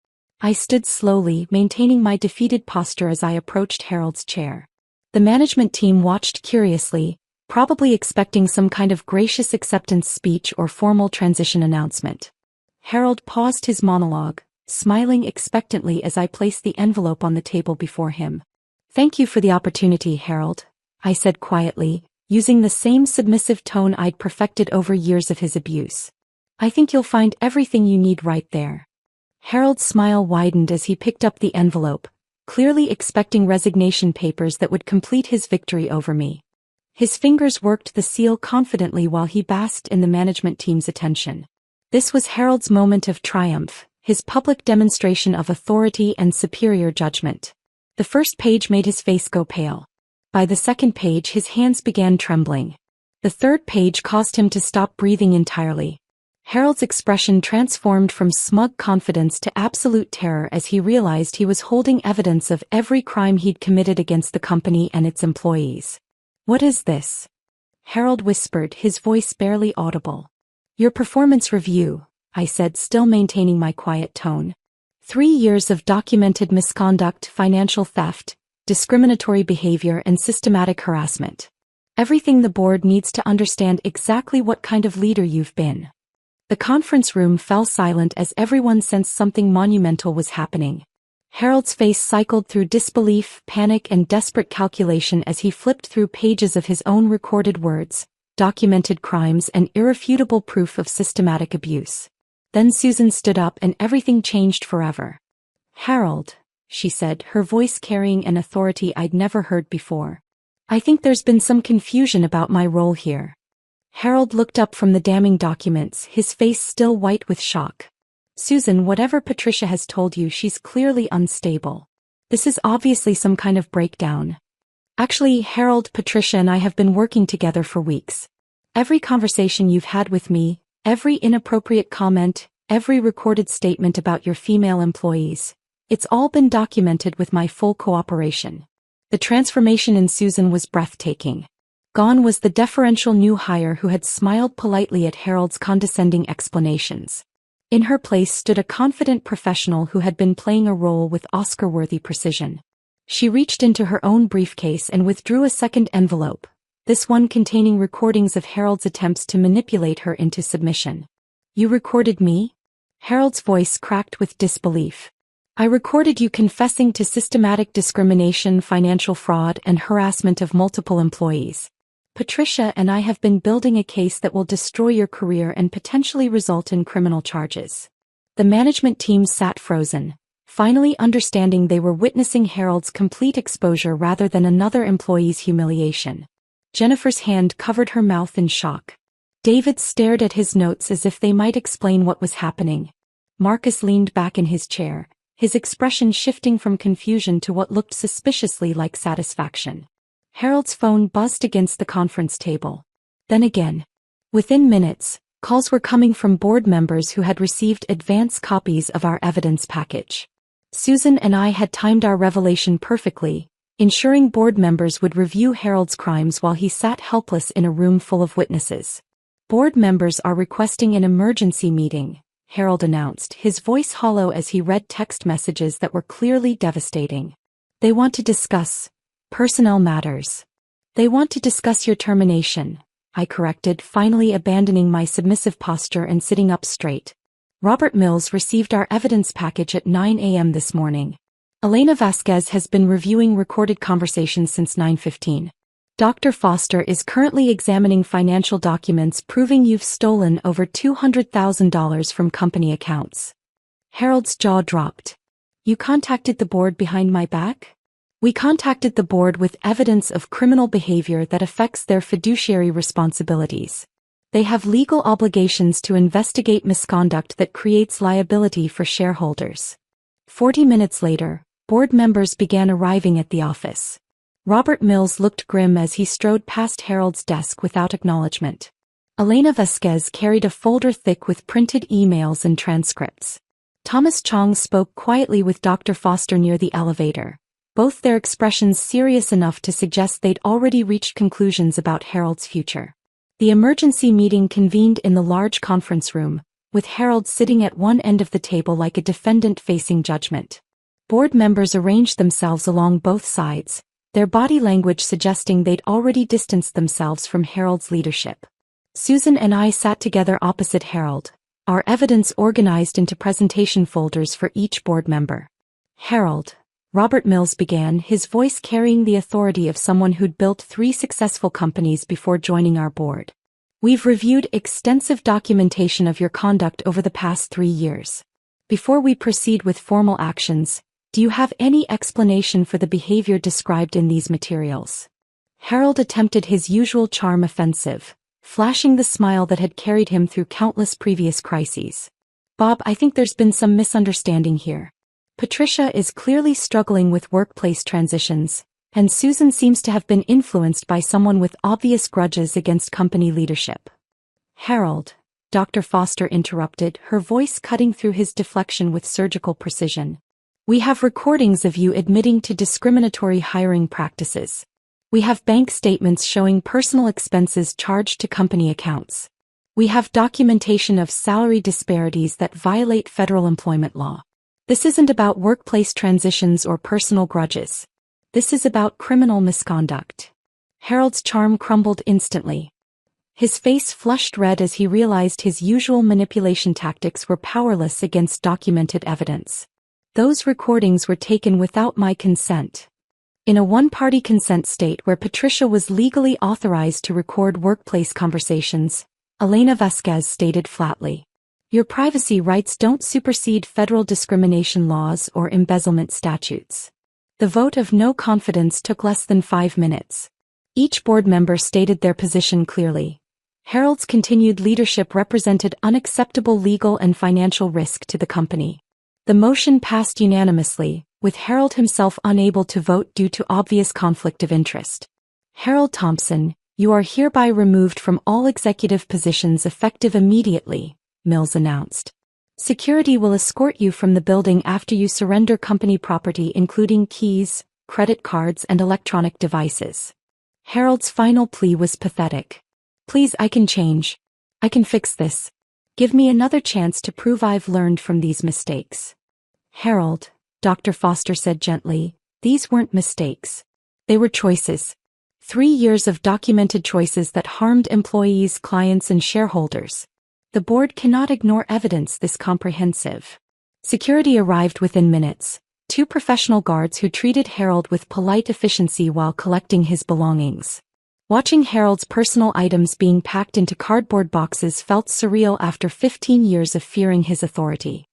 I stood slowly, maintaining my defeated posture as I approached Harold's chair. The management team watched curiously, probably expecting some kind of gracious acceptance speech or formal transition announcement. Harold paused his monologue, smiling expectantly as I placed the envelope on the table before him. "Thank you for the opportunity, Harold," I said quietly, using the same submissive tone I'd perfected over years of his abuse. "I think you'll find everything you need right there." Harold's smile widened as he picked up the envelope, clearly expecting resignation papers that would complete his victory over me. His fingers worked the seal confidently while he basked in the management team's attention. This was Harold's moment of triumph, his public demonstration of authority and superior judgment. The first page made his face go pale. By the second page his hands began trembling. The third page caused him to stop breathing entirely. Harold's expression transformed from smug confidence to absolute terror as he realized he was holding evidence of every crime he'd committed against the company and its employees. "What is this?" Harold whispered, his voice barely audible. "Your performance review," I said, still maintaining my quiet tone. 3 years of documented misconduct, financial theft, discriminatory behavior, and systematic harassment. Everything the board needs to understand exactly what kind of leader you've been. The conference room fell silent as everyone sensed something monumental was happening. Harold's face cycled through disbelief, panic, and desperate calculation as he flipped through pages of his own recorded words, documented crimes, and irrefutable proof of systematic abuse. Then Susan stood up and everything changed forever. "Harold," she said, her voice carrying an authority I'd never heard before. "I think there's been some confusion about my role here." Harold looked up from the damning documents, his face still white with shock. "Susan, whatever Patricia has told you, she's clearly unstable. This is obviously some kind of breakdown. Actually, Harold, Patricia and I have been working together for weeks. Every conversation you've had with me, every inappropriate comment, every recorded statement about your female employees, it's all been documented with my full cooperation." The transformation in Susan was breathtaking. Gone was the deferential new hire who had smiled politely at Harold's condescending explanations. In her place stood a confident professional who had been playing a role with Oscar-worthy precision. She reached into her own briefcase and withdrew a second envelope, this one containing recordings of Harold's attempts to manipulate her into submission. "You recorded me?" Harold's voice cracked with disbelief. "I recorded you confessing to systematic discrimination, financial fraud, and harassment of multiple employees. Patricia and I have been building a case that will destroy your career and potentially result in criminal charges." The management team sat frozen, finally understanding they were witnessing Harold's complete exposure rather than another employee's humiliation. Jennifer's hand covered her mouth in shock. David stared at his notes as if they might explain what was happening. Marcus leaned back in his chair, his expression shifting from confusion to what looked suspiciously like satisfaction. Harold's phone buzzed against the conference table. Then again. Within minutes, calls were coming from board members who had received advance copies of our evidence package. Susan and I had timed our revelation perfectly, ensuring board members would review Harold's crimes while he sat helpless in a room full of witnesses. Board members are requesting an emergency meeting, Harold announced, his voice hollow as he read text messages that were clearly devastating. They want to discuss personnel matters. They want to discuss your termination, I corrected, finally abandoning my submissive posture and sitting up straight. Robert Mills received our evidence package at 9 a.m. this morning. Elena Vasquez has been reviewing recorded conversations since 9:15. Dr. Foster is currently examining financial documents proving you've stolen over $200,000 from company accounts. Harold's jaw dropped. You contacted the board behind my back? We contacted the board with evidence of criminal behavior that affects their fiduciary responsibilities. They have legal obligations to investigate misconduct that creates liability for shareholders. 40 minutes later, board members began arriving at the office. Robert Mills looked grim as he strode past Harold's desk without acknowledgement. Elena Vasquez carried a folder thick with printed emails and transcripts. Thomas Chong spoke quietly with Dr. Foster near the elevator, both their expressions serious enough to suggest they'd already reached conclusions about Harold's future. The emergency meeting convened in the large conference room, with Harold sitting at one end of the table like a defendant facing judgment. Board members arranged themselves along both sides, their body language suggesting they'd already distanced themselves from Harold's leadership. Susan and I sat together opposite Harold, our evidence organized into presentation folders for each board member. Harold, Robert Mills began, his voice carrying the authority of someone who'd built 3 successful companies before joining our board. We've reviewed extensive documentation of your conduct over the past 3 years. Before we proceed with formal actions, do you have any explanation for the behavior described in these materials? Harold attempted his usual charm offensive, flashing the smile that had carried him through countless previous crises. Bob, I think there's been some misunderstanding here. Patricia is clearly struggling with workplace transitions, and Susan seems to have been influenced by someone with obvious grudges against company leadership. Harold, Dr. Foster interrupted, her voice cutting through his deflection with surgical precision. We have recordings of you admitting to discriminatory hiring practices. We have bank statements showing personal expenses charged to company accounts. We have documentation of salary disparities that violate federal employment law. This isn't about workplace transitions or personal grudges. This is about criminal misconduct. Harold's charm crumbled instantly. His face flushed red as he realized his usual manipulation tactics were powerless against documented evidence. Those recordings were taken without my consent. In a one-party consent state where Patricia was legally authorized to record workplace conversations, Elena Vasquez stated flatly. Your privacy rights don't supersede federal discrimination laws or embezzlement statutes. The vote of no confidence took less than 5 minutes. Each board member stated their position clearly. Harold's continued leadership represented unacceptable legal and financial risk to the company. The motion passed unanimously, with Harold himself unable to vote due to obvious conflict of interest. Harold Thompson, you are hereby removed from all executive positions effective immediately, Mills announced. Security will escort you from the building after you surrender company property including keys, credit cards and electronic devices. Harold's final plea was pathetic. Please, I can change. I can fix this. Give me another chance to prove I've learned from these mistakes. Harold, Dr. Foster said gently, these weren't mistakes. They were choices. 3 years of documented choices that harmed employees, clients and shareholders. The board cannot ignore evidence this comprehensive. Security arrived within minutes, 2 professional guards who treated Harold with polite efficiency while collecting his belongings. Watching Harold's personal items being packed into cardboard boxes felt surreal after 15 years of fearing his authority.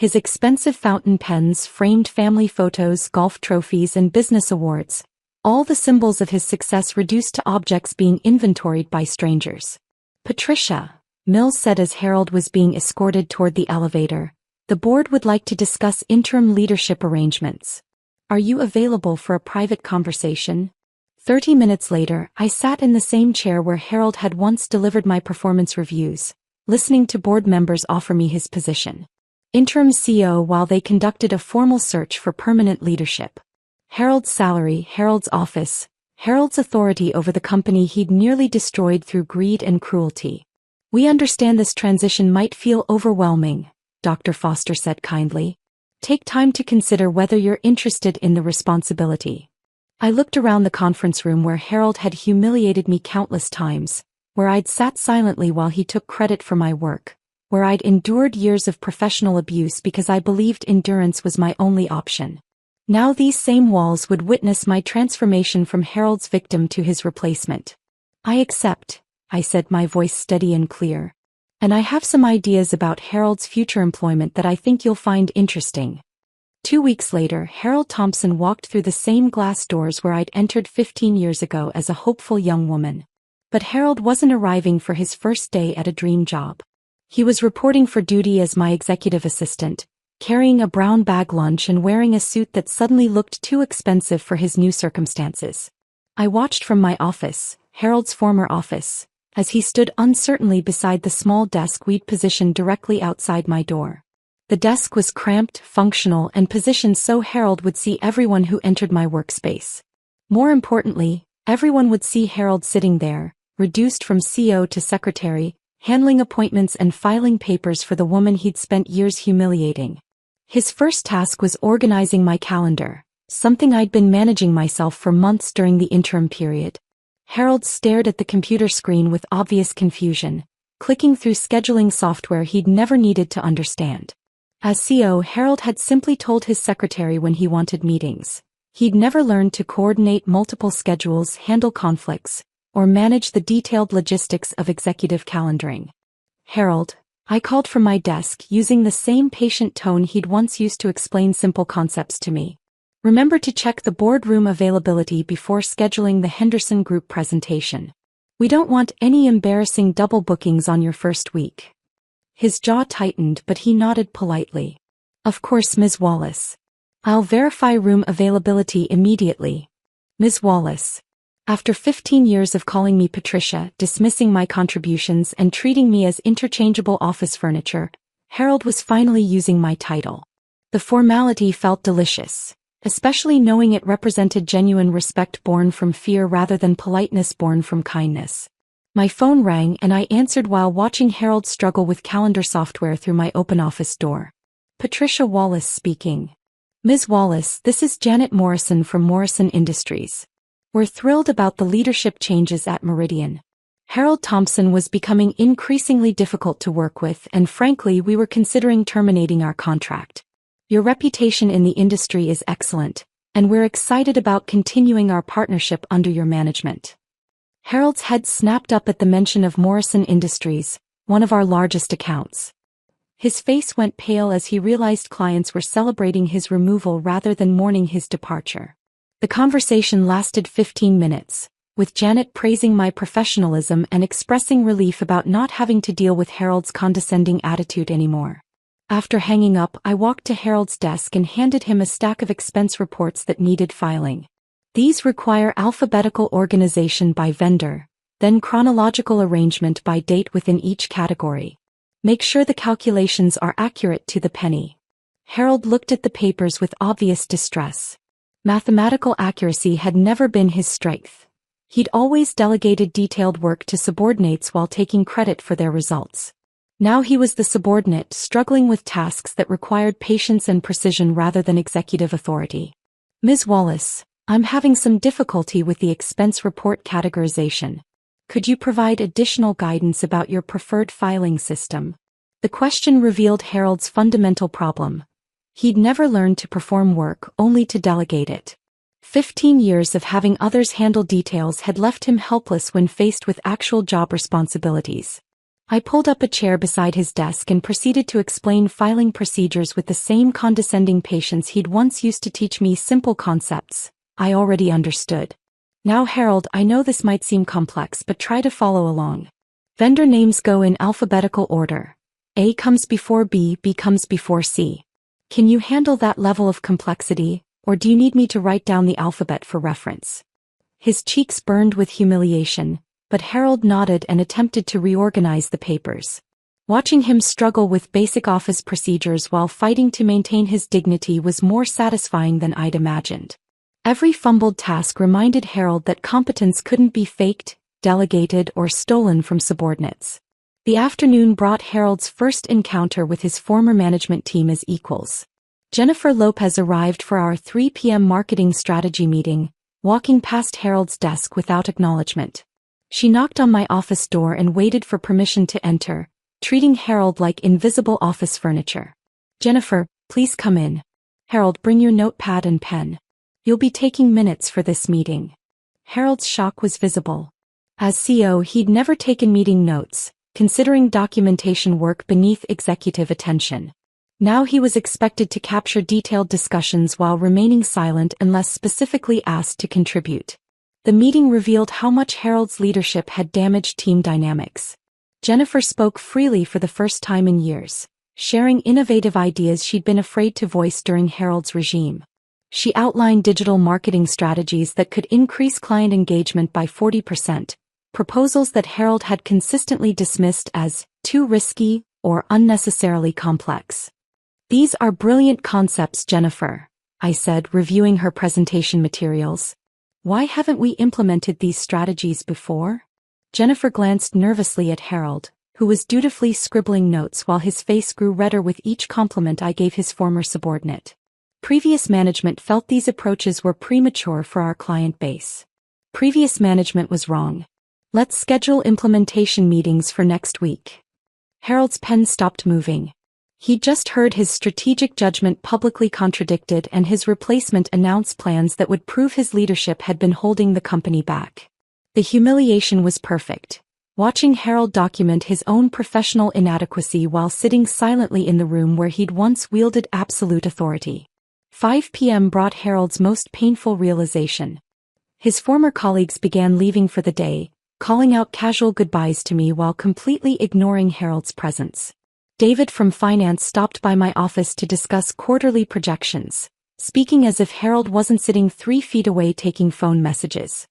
His expensive fountain pens, framed family photos, golf trophies, and business awards. All the symbols of his success reduced to objects being inventoried by strangers. "Patricia," Mills said as Harold was being escorted toward the elevator, "the board would like to discuss interim leadership arrangements. Are you available for a private conversation?" 30 minutes later, I sat in the same chair where Harold had once delivered my performance reviews, listening to board members offer me his position. Interim CEO while they conducted a formal search for permanent leadership. Harold's salary, Harold's office, Harold's authority over the company he'd nearly destroyed through greed and cruelty. "We understand this transition might feel overwhelming," Dr. Foster said kindly. "Take time to consider whether you're interested in the responsibility." I looked around the conference room where Harold had humiliated me countless times, where I'd sat silently while he took credit for my work, where I'd endured years of professional abuse because I believed endurance was my only option. Now these same walls would witness my transformation from Harold's victim to his replacement. "I accept," I said, my voice steady and clear. "And I have some ideas about Harold's future employment that I think you'll find interesting." 2 weeks later, Harold Thompson walked through the same glass doors where I'd entered 15 years ago as a hopeful young woman. But Harold wasn't arriving for his first day at a dream job. He was reporting for duty as my executive assistant, carrying a brown bag lunch and wearing a suit that suddenly looked too expensive for his new circumstances. I watched from my office, Harold's former office, as he stood uncertainly beside the small desk we'd positioned directly outside my door. The desk was cramped, functional, and positioned so Harold would see everyone who entered my workspace. More importantly, everyone would see Harold sitting there, reduced from CO to secretary, handling appointments and filing papers for the woman he'd spent years humiliating. His first task was organizing my calendar, something I'd been managing myself for months during the interim period. Harold stared at the computer screen with obvious confusion, clicking through scheduling software he'd never needed to understand. As CO, Harold had simply told his secretary when he wanted meetings. He'd never learned to coordinate multiple schedules, handle conflicts, or manage the detailed logistics of executive calendaring. "Harold," I called from my desk using the same patient tone he'd once used to explain simple concepts to me. "Remember to check the boardroom availability before scheduling the Henderson Group presentation. We don't want any embarrassing double bookings on your first week." His jaw tightened, but he nodded politely. "Of course, Ms. Wallace. I'll verify room availability immediately." Ms. Wallace. After 15 years of calling me Patricia, dismissing my contributions and treating me as interchangeable office furniture, Harold was finally using my title. The formality felt delicious, especially knowing it represented genuine respect born from fear rather than politeness born from kindness. My phone rang and I answered while watching Harold struggle with calendar software through my open office door. "Patricia Wallace speaking." "Ms. Wallace, this is Janet Morrison from Morrison Industries. We're thrilled about the leadership changes at Meridian. Harold Thompson was becoming increasingly difficult to work with, and frankly we were considering terminating our contract. Your reputation in the industry is excellent, and we're excited about continuing our partnership under your management." Harold's head snapped up at the mention of Morrison Industries, one of our largest accounts. His face went pale as he realized clients were celebrating his removal rather than mourning his departure. The conversation lasted 15 minutes, with Janet praising my professionalism and expressing relief about not having to deal with Harold's condescending attitude anymore. After hanging up, I walked to Harold's desk and handed him a stack of expense reports that needed filing. These require alphabetical organization by vendor, then chronological arrangement by date within each category. Make sure the calculations are accurate to the penny. Harold looked at the papers with obvious distress. Mathematical accuracy had never been his strength. He'd always delegated detailed work to subordinates while taking credit for their results. Now he was the subordinate, struggling with tasks that required patience and precision rather than executive authority. "Ms. Wallace, I'm having some difficulty with the expense report categorization. Could you provide additional guidance about your preferred filing system?" The question revealed Harold's fundamental problem. He'd never learned to perform work, only to delegate it. 15 years of having others handle details had left him helpless when faced with actual job responsibilities. I pulled up a chair beside his desk and proceeded to explain filing procedures with the same condescending patience he'd once used to teach me simple concepts I already understood. Now Harold, I know this might seem complex, but try to follow along. Vendor names go in alphabetical order. A comes before B, B comes before C. Can you handle that level of complexity, or do you need me to write down the alphabet for reference? His cheeks burned with humiliation, but Harold nodded and attempted to reorganize the papers. Watching him struggle with basic office procedures while fighting to maintain his dignity was more satisfying than I'd imagined. Every fumbled task reminded Harold that competence couldn't be faked, delegated, or stolen from subordinates. The afternoon brought Harold's first encounter with his former management team as equals. Jennifer Lopez arrived for our 3 p.m. marketing strategy meeting, walking past Harold's desk without acknowledgement. She knocked on my office door and waited for permission to enter, treating Harold like invisible office furniture. Jennifer, please come in. Harold, bring your notepad and pen. You'll be taking minutes for this meeting. Harold's shock was visible. As CEO, he'd never taken meeting notes, considering documentation work beneath executive attention. Now he was expected to capture detailed discussions while remaining silent unless specifically asked to contribute. The meeting revealed how much Harold's leadership had damaged team dynamics. Jennifer spoke freely for the first time in years, sharing innovative ideas she'd been afraid to voice during Harold's regime. She outlined digital marketing strategies that could increase client engagement by 40%, proposals that Harold had consistently dismissed as too risky or unnecessarily complex. These are brilliant concepts, Jennifer, I said, reviewing her presentation materials. Why haven't we implemented these strategies before? Jennifer glanced nervously at Harold, who was dutifully scribbling notes while his face grew redder with each compliment I gave his former subordinate. Previous management felt these approaches were premature for our client base. Previous management was wrong. Let's schedule implementation meetings for next week. Harold's pen stopped moving. He'd just heard his strategic judgment publicly contradicted and his replacement announce plans that would prove his leadership had been holding the company back. The humiliation was perfect. Watching Harold document his own professional inadequacy while sitting silently in the room where he'd once wielded absolute authority. 5 p.m. brought Harold's most painful realization. His former colleagues began leaving for the day, calling out casual goodbyes to me while completely ignoring Harold's presence. David from finance stopped by my office to discuss quarterly projections, speaking as if Harold wasn't sitting 3 feet away taking phone messages.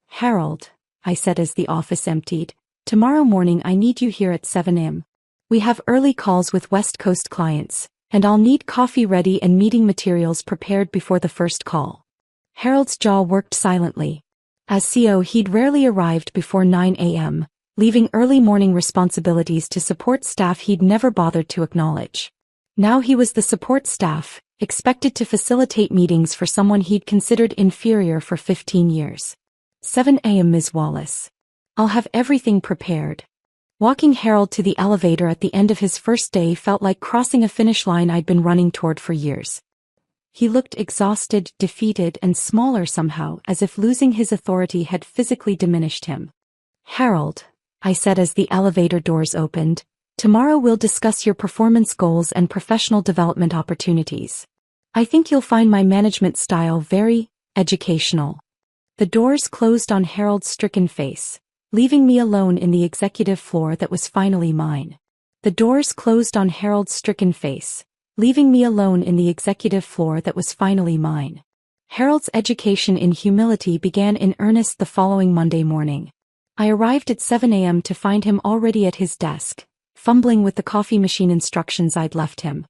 Harold, I said as the office emptied, tomorrow morning I need you here at 7 a.m. We have early calls with West Coast clients, and I'll need coffee ready and meeting materials prepared before the first call. Harold's jaw worked silently. As CEO, he'd rarely arrived before 9 a.m., leaving early morning responsibilities to support staff he'd never bothered to acknowledge. Now he was the support staff, expected to facilitate meetings for someone he'd considered inferior for 15 years. 7 a.m. Ms. Wallace. I'll have everything prepared. Walking Harold to the elevator at the end of his first day felt like crossing a finish line I'd been running toward for years. He looked exhausted, defeated, and smaller somehow, as if losing his authority had physically diminished him. Harold, I said as the elevator doors opened, tomorrow we'll discuss your performance goals and professional development opportunities. I think you'll find my management style very educational. The doors closed on Harold's stricken face, leaving me alone in the executive floor that was finally mine. The doors closed on Harold's stricken face, leaving me alone in the executive floor that was finally mine. Harold's education in humility began in earnest the following Monday morning. I arrived at 7 a.m. to find him already at his desk, fumbling with the coffee machine instructions I'd left him.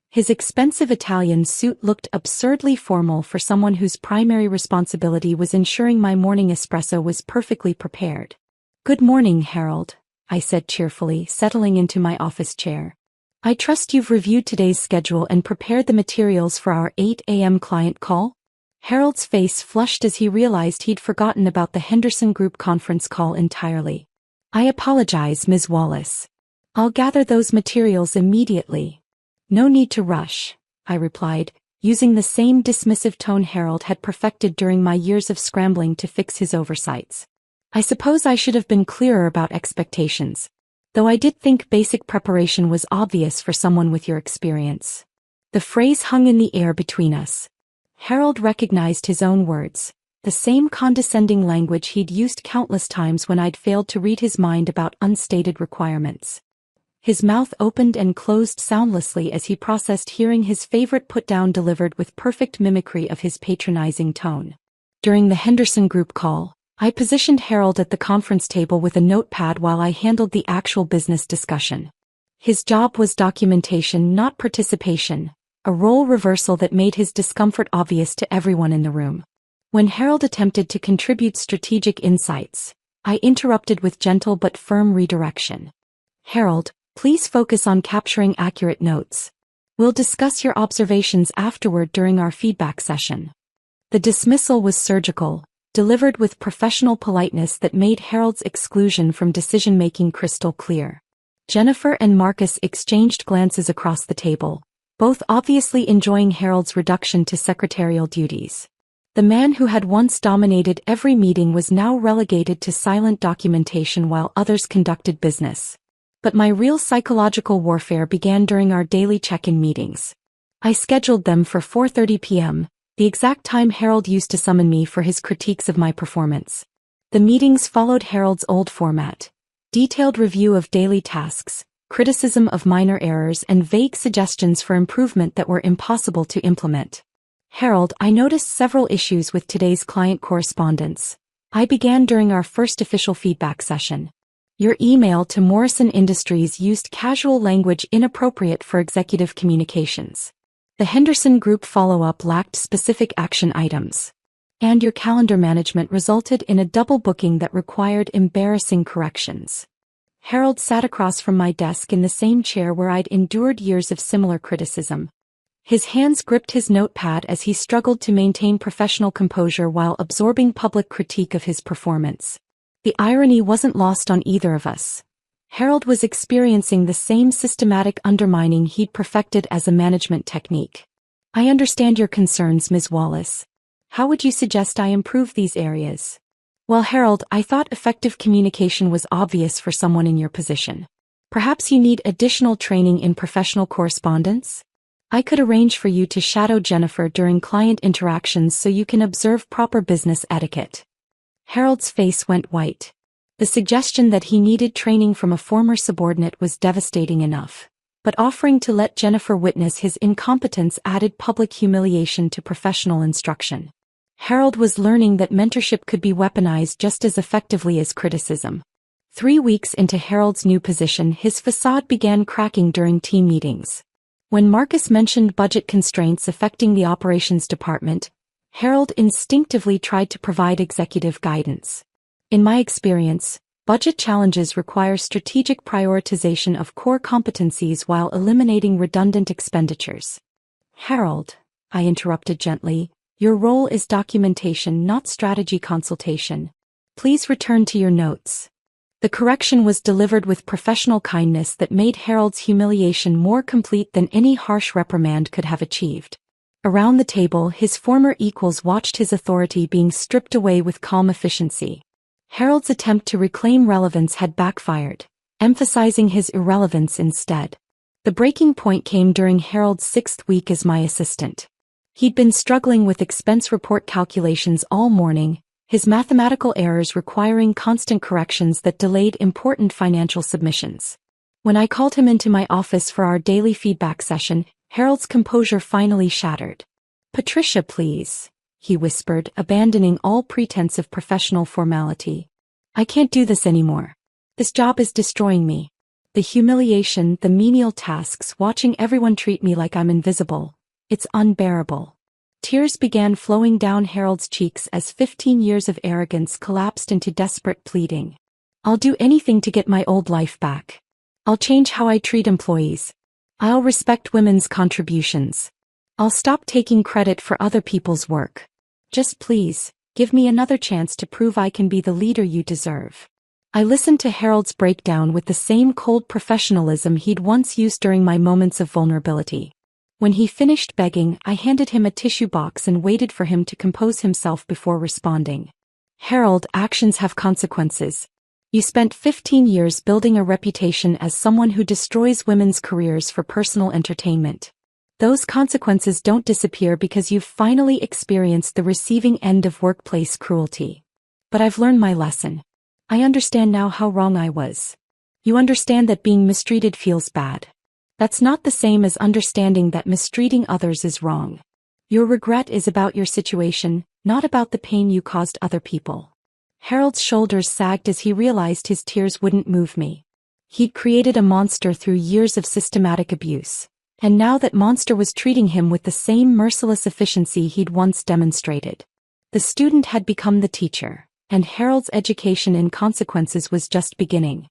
His expensive Italian suit looked absurdly formal for someone whose primary responsibility was ensuring my morning espresso was perfectly prepared. Good morning, Harold, I said cheerfully, settling into my office chair. I trust you've reviewed today's schedule and prepared the materials for our 8 a.m. client call? Harold's face flushed as he realized he'd forgotten about the Henderson Group conference call entirely. I apologize, Ms. Wallace. I'll gather those materials immediately. No need to rush, I replied, using the same dismissive tone Harold had perfected during my years of scrambling to fix his oversights. I suppose I should have been clearer about expectations. Though I did think basic preparation was obvious for someone with your experience. The phrase hung in the air between us. Harold recognized his own words, the same condescending language he'd used countless times when I'd failed to read his mind about unstated requirements. His mouth opened and closed soundlessly as he processed hearing his favorite put-down delivered with perfect mimicry of his patronizing tone. During the Henderson group call, I positioned Harold at the conference table with a notepad while I handled the actual business discussion. His job was documentation, not participation, a role reversal that made his discomfort obvious to everyone in the room. When Harold attempted to contribute strategic insights, I interrupted with gentle but firm redirection. Harold, please focus on capturing accurate notes. We'll discuss your observations afterward during our feedback session. The dismissal was surgical, delivered with professional politeness that made Harold's exclusion from decision-making crystal clear. Jennifer and Marcus exchanged glances across the table, both obviously enjoying Harold's reduction to secretarial duties. The man who had once dominated every meeting was now relegated to silent documentation while others conducted business. But my real psychological warfare began during our daily check-in meetings. I scheduled them for 4:30 p.m., the exact time Harold used to summon me for his critiques of my performance. The meetings followed Harold's old format: detailed review of daily tasks, criticism of minor errors, and vague suggestions for improvement that were impossible to implement. Harold, I noticed several issues with today's client correspondence. I began during our first official feedback session. Your email to Morrison Industries used casual language inappropriate for executive communications. The Henderson Group follow-up lacked specific action items. And your calendar management resulted in a double booking that required embarrassing corrections. Harold sat across from my desk in the same chair where I'd endured years of similar criticism. His hands gripped his notepad as he struggled to maintain professional composure while absorbing public critique of his performance. The irony wasn't lost on either of us. Harold was experiencing the same systematic undermining he'd perfected as a management technique. I understand your concerns, Ms. Wallace. How would you suggest I improve these areas? Well, Harold, I thought effective communication was obvious for someone in your position. Perhaps you need additional training in professional correspondence? I could arrange for you to shadow Jennifer during client interactions so you can observe proper business etiquette. Harold's face went white. The suggestion that he needed training from a former subordinate was devastating enough. But offering to let Jennifer witness his incompetence added public humiliation to professional instruction. Harold was learning that mentorship could be weaponized just as effectively as criticism. 3 weeks into Harold's new position, his facade began cracking during team meetings. When Marcus mentioned budget constraints affecting the operations department, Harold instinctively tried to provide executive guidance. In my experience, budget challenges require strategic prioritization of core competencies while eliminating redundant expenditures. Harold, I interrupted gently, your role is documentation, not strategy consultation. Please return to your notes. The correction was delivered with professional kindness that made Harold's humiliation more complete than any harsh reprimand could have achieved. Around the table, his former equals watched his authority being stripped away with calm efficiency. Harold's attempt to reclaim relevance had backfired, emphasizing his irrelevance instead. The breaking point came during Harold's 6th week as my assistant. He'd been struggling with expense report calculations all morning, his mathematical errors requiring constant corrections that delayed important financial submissions. When I called him into my office for our daily feedback session, Harold's composure finally shattered. "Patricia, please," he whispered, abandoning all pretense of professional formality. "I can't do this anymore. This job is destroying me. The humiliation, the menial tasks, watching everyone treat me like I'm invisible. It's unbearable." Tears began flowing down Harold's cheeks as 15 years of arrogance collapsed into desperate pleading. "I'll do anything to get my old life back. I'll change how I treat employees. I'll respect women's contributions. I'll stop taking credit for other people's work. Just please, give me another chance to prove I can be the leader you deserve." I listened to Harold's breakdown with the same cold professionalism he'd once used during my moments of vulnerability. When he finished begging, I handed him a tissue box and waited for him to compose himself before responding. "Harold, actions have consequences. You spent 15 years building a reputation as someone who destroys women's careers for personal entertainment. Those consequences don't disappear because you've finally experienced the receiving end of workplace cruelty. But I've learned my lesson. I understand now how wrong I was. You understand that being mistreated feels bad. That's not the same as understanding that mistreating others is wrong. Your regret is about your situation, not about the pain you caused other people. Harold's shoulders sagged as he realized his tears wouldn't move me. He'd created a monster through years of systematic abuse. And now that monster was treating him with the same merciless efficiency he'd once demonstrated. The student had become the teacher, and Harold's education in consequences was just beginning.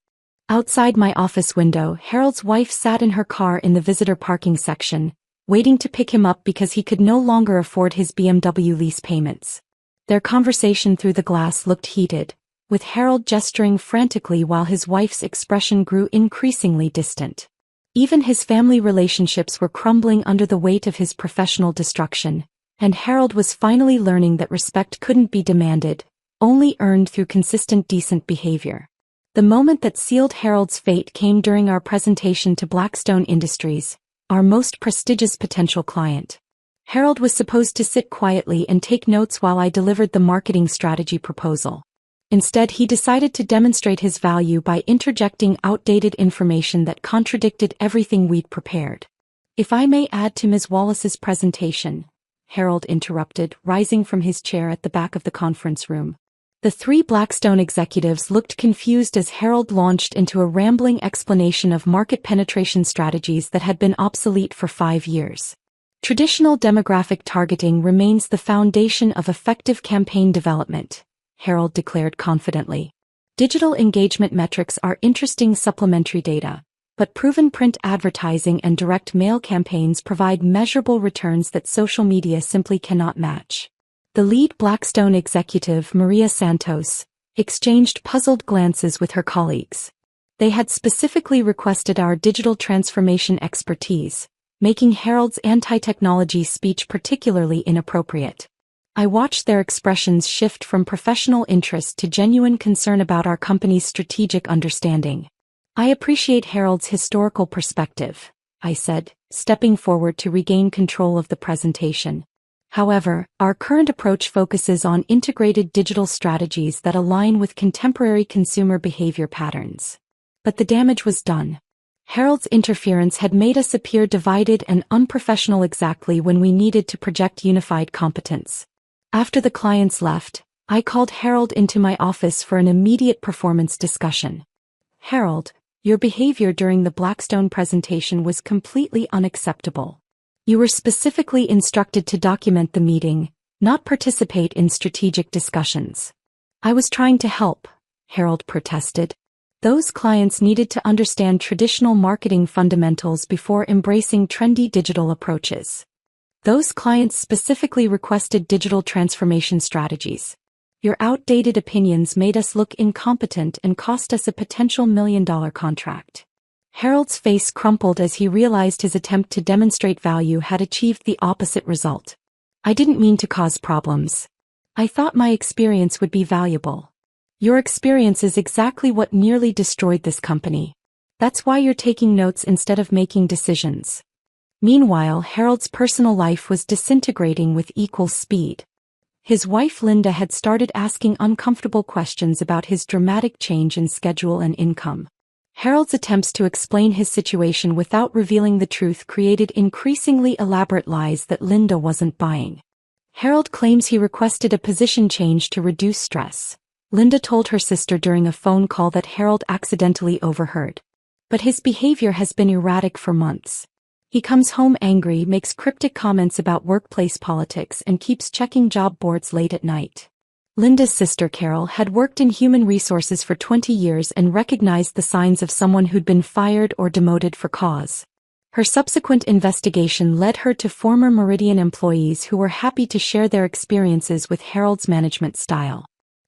Outside my office window, Harold's wife sat in her car in the visitor parking section, waiting to pick him up because he could no longer afford his BMW lease payments. Their conversation through the glass looked heated, with Harold gesturing frantically while his wife's expression grew increasingly distant. Even his family relationships were crumbling under the weight of his professional destruction, and Harold was finally learning that respect couldn't be demanded, only earned through consistent decent behavior. The moment that sealed Harold's fate came during our presentation to Blackstone Industries, our most prestigious potential client. Harold was supposed to sit quietly and take notes while I delivered the marketing strategy proposal. Instead, he decided to demonstrate his value by interjecting outdated information that contradicted everything we'd prepared. "If I may add to Ms. Wallace's presentation," Harold interrupted, rising from his chair at the back of the conference room. The three Blackstone executives looked confused as Harold launched into a rambling explanation of market penetration strategies that had been obsolete for 5 years. Traditional demographic targeting remains the foundation of effective campaign development, Harold declared confidently. Digital engagement metrics are interesting supplementary data, but proven print advertising and direct mail campaigns provide measurable returns that social media simply cannot match. The lead Blackstone executive, Maria Santos, exchanged puzzled glances with her colleagues. They had specifically requested our digital transformation expertise, making Harold's anti-technology speech particularly inappropriate. I watched their expressions shift from professional interest to genuine concern about our company's strategic understanding. "I appreciate Harold's historical perspective," I said, stepping forward to regain control of the presentation. "However, our current approach focuses on integrated digital strategies that align with contemporary consumer behavior patterns." But the damage was done. Harold's interference had made us appear divided and unprofessional exactly when we needed to project unified competence. After the clients left, I called Harold into my office for an immediate performance discussion. "Harold, your behavior during the Blackstone presentation was completely unacceptable. You were specifically instructed to document the meeting, not participate in strategic discussions." "I was trying to help," Harold protested. "Those clients needed to understand traditional marketing fundamentals before embracing trendy digital approaches. Those clients specifically requested digital transformation strategies. Your outdated opinions made us look incompetent and cost us a potential $1 million contract." Harold's face crumpled as he realized his attempt to demonstrate value had achieved the opposite result. "I didn't mean to cause problems. I thought my experience would be valuable." "Your experience is exactly what nearly destroyed this company. That's why you're taking notes instead of making decisions." Meanwhile, Harold's personal life was disintegrating with equal speed. His wife Linda had started asking uncomfortable questions about his dramatic change in schedule and income. Harold's attempts to explain his situation without revealing the truth created increasingly elaborate lies that Linda wasn't buying. Harold claims he requested a position change to reduce stress. Linda told her sister during a phone call that Harold accidentally overheard. But his behavior has been erratic for months. He comes home angry, makes cryptic comments about workplace politics, and keeps checking job boards late at night. Linda's sister Carol had worked in human resources for 20 years and recognized the signs of someone who'd been fired or demoted for cause. Her subsequent investigation led her to former Meridian employees who were happy to share their experiences with Harold's management style.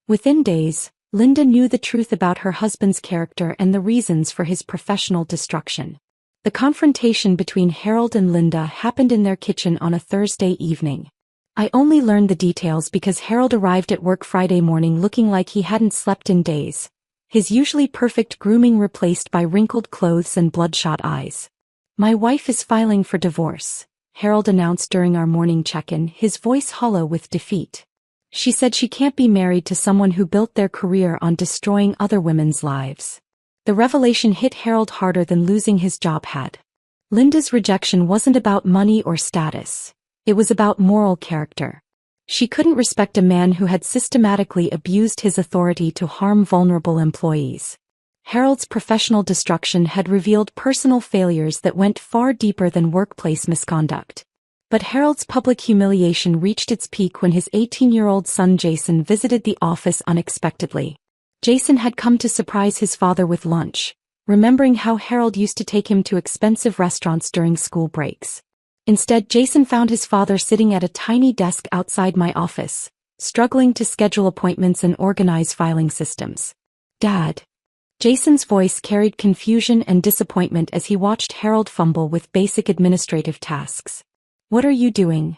Within days, Linda knew the truth about her husband's character and the reasons for his professional destruction. The confrontation between Harold and Linda happened in their kitchen on a Thursday evening. I only learned the details because Harold arrived at work Friday morning looking like he hadn't slept in days, his usually perfect grooming replaced by wrinkled clothes and bloodshot eyes. "My wife is filing for divorce," Harold announced during our morning check-in, his voice hollow with defeat. "She said she can't be married to someone who built their career on destroying other women's lives." The revelation hit Harold harder than losing his job had. Linda's rejection wasn't about money or status. It was about moral character. She couldn't respect a man who had systematically abused his authority to harm vulnerable employees. Harold's professional destruction had revealed personal failures that went far deeper than workplace misconduct. But Harold's public humiliation reached its peak when his 18-year-old son Jason visited the office unexpectedly. Jason had come to surprise his father with lunch, remembering how Harold used to take him to expensive restaurants during school breaks. Instead, Jason found his father sitting at a tiny desk outside my office, struggling to schedule appointments and organize filing systems. "Dad." Jason's voice carried confusion and disappointment as he watched Harold fumble with basic administrative tasks. "What are you doing?"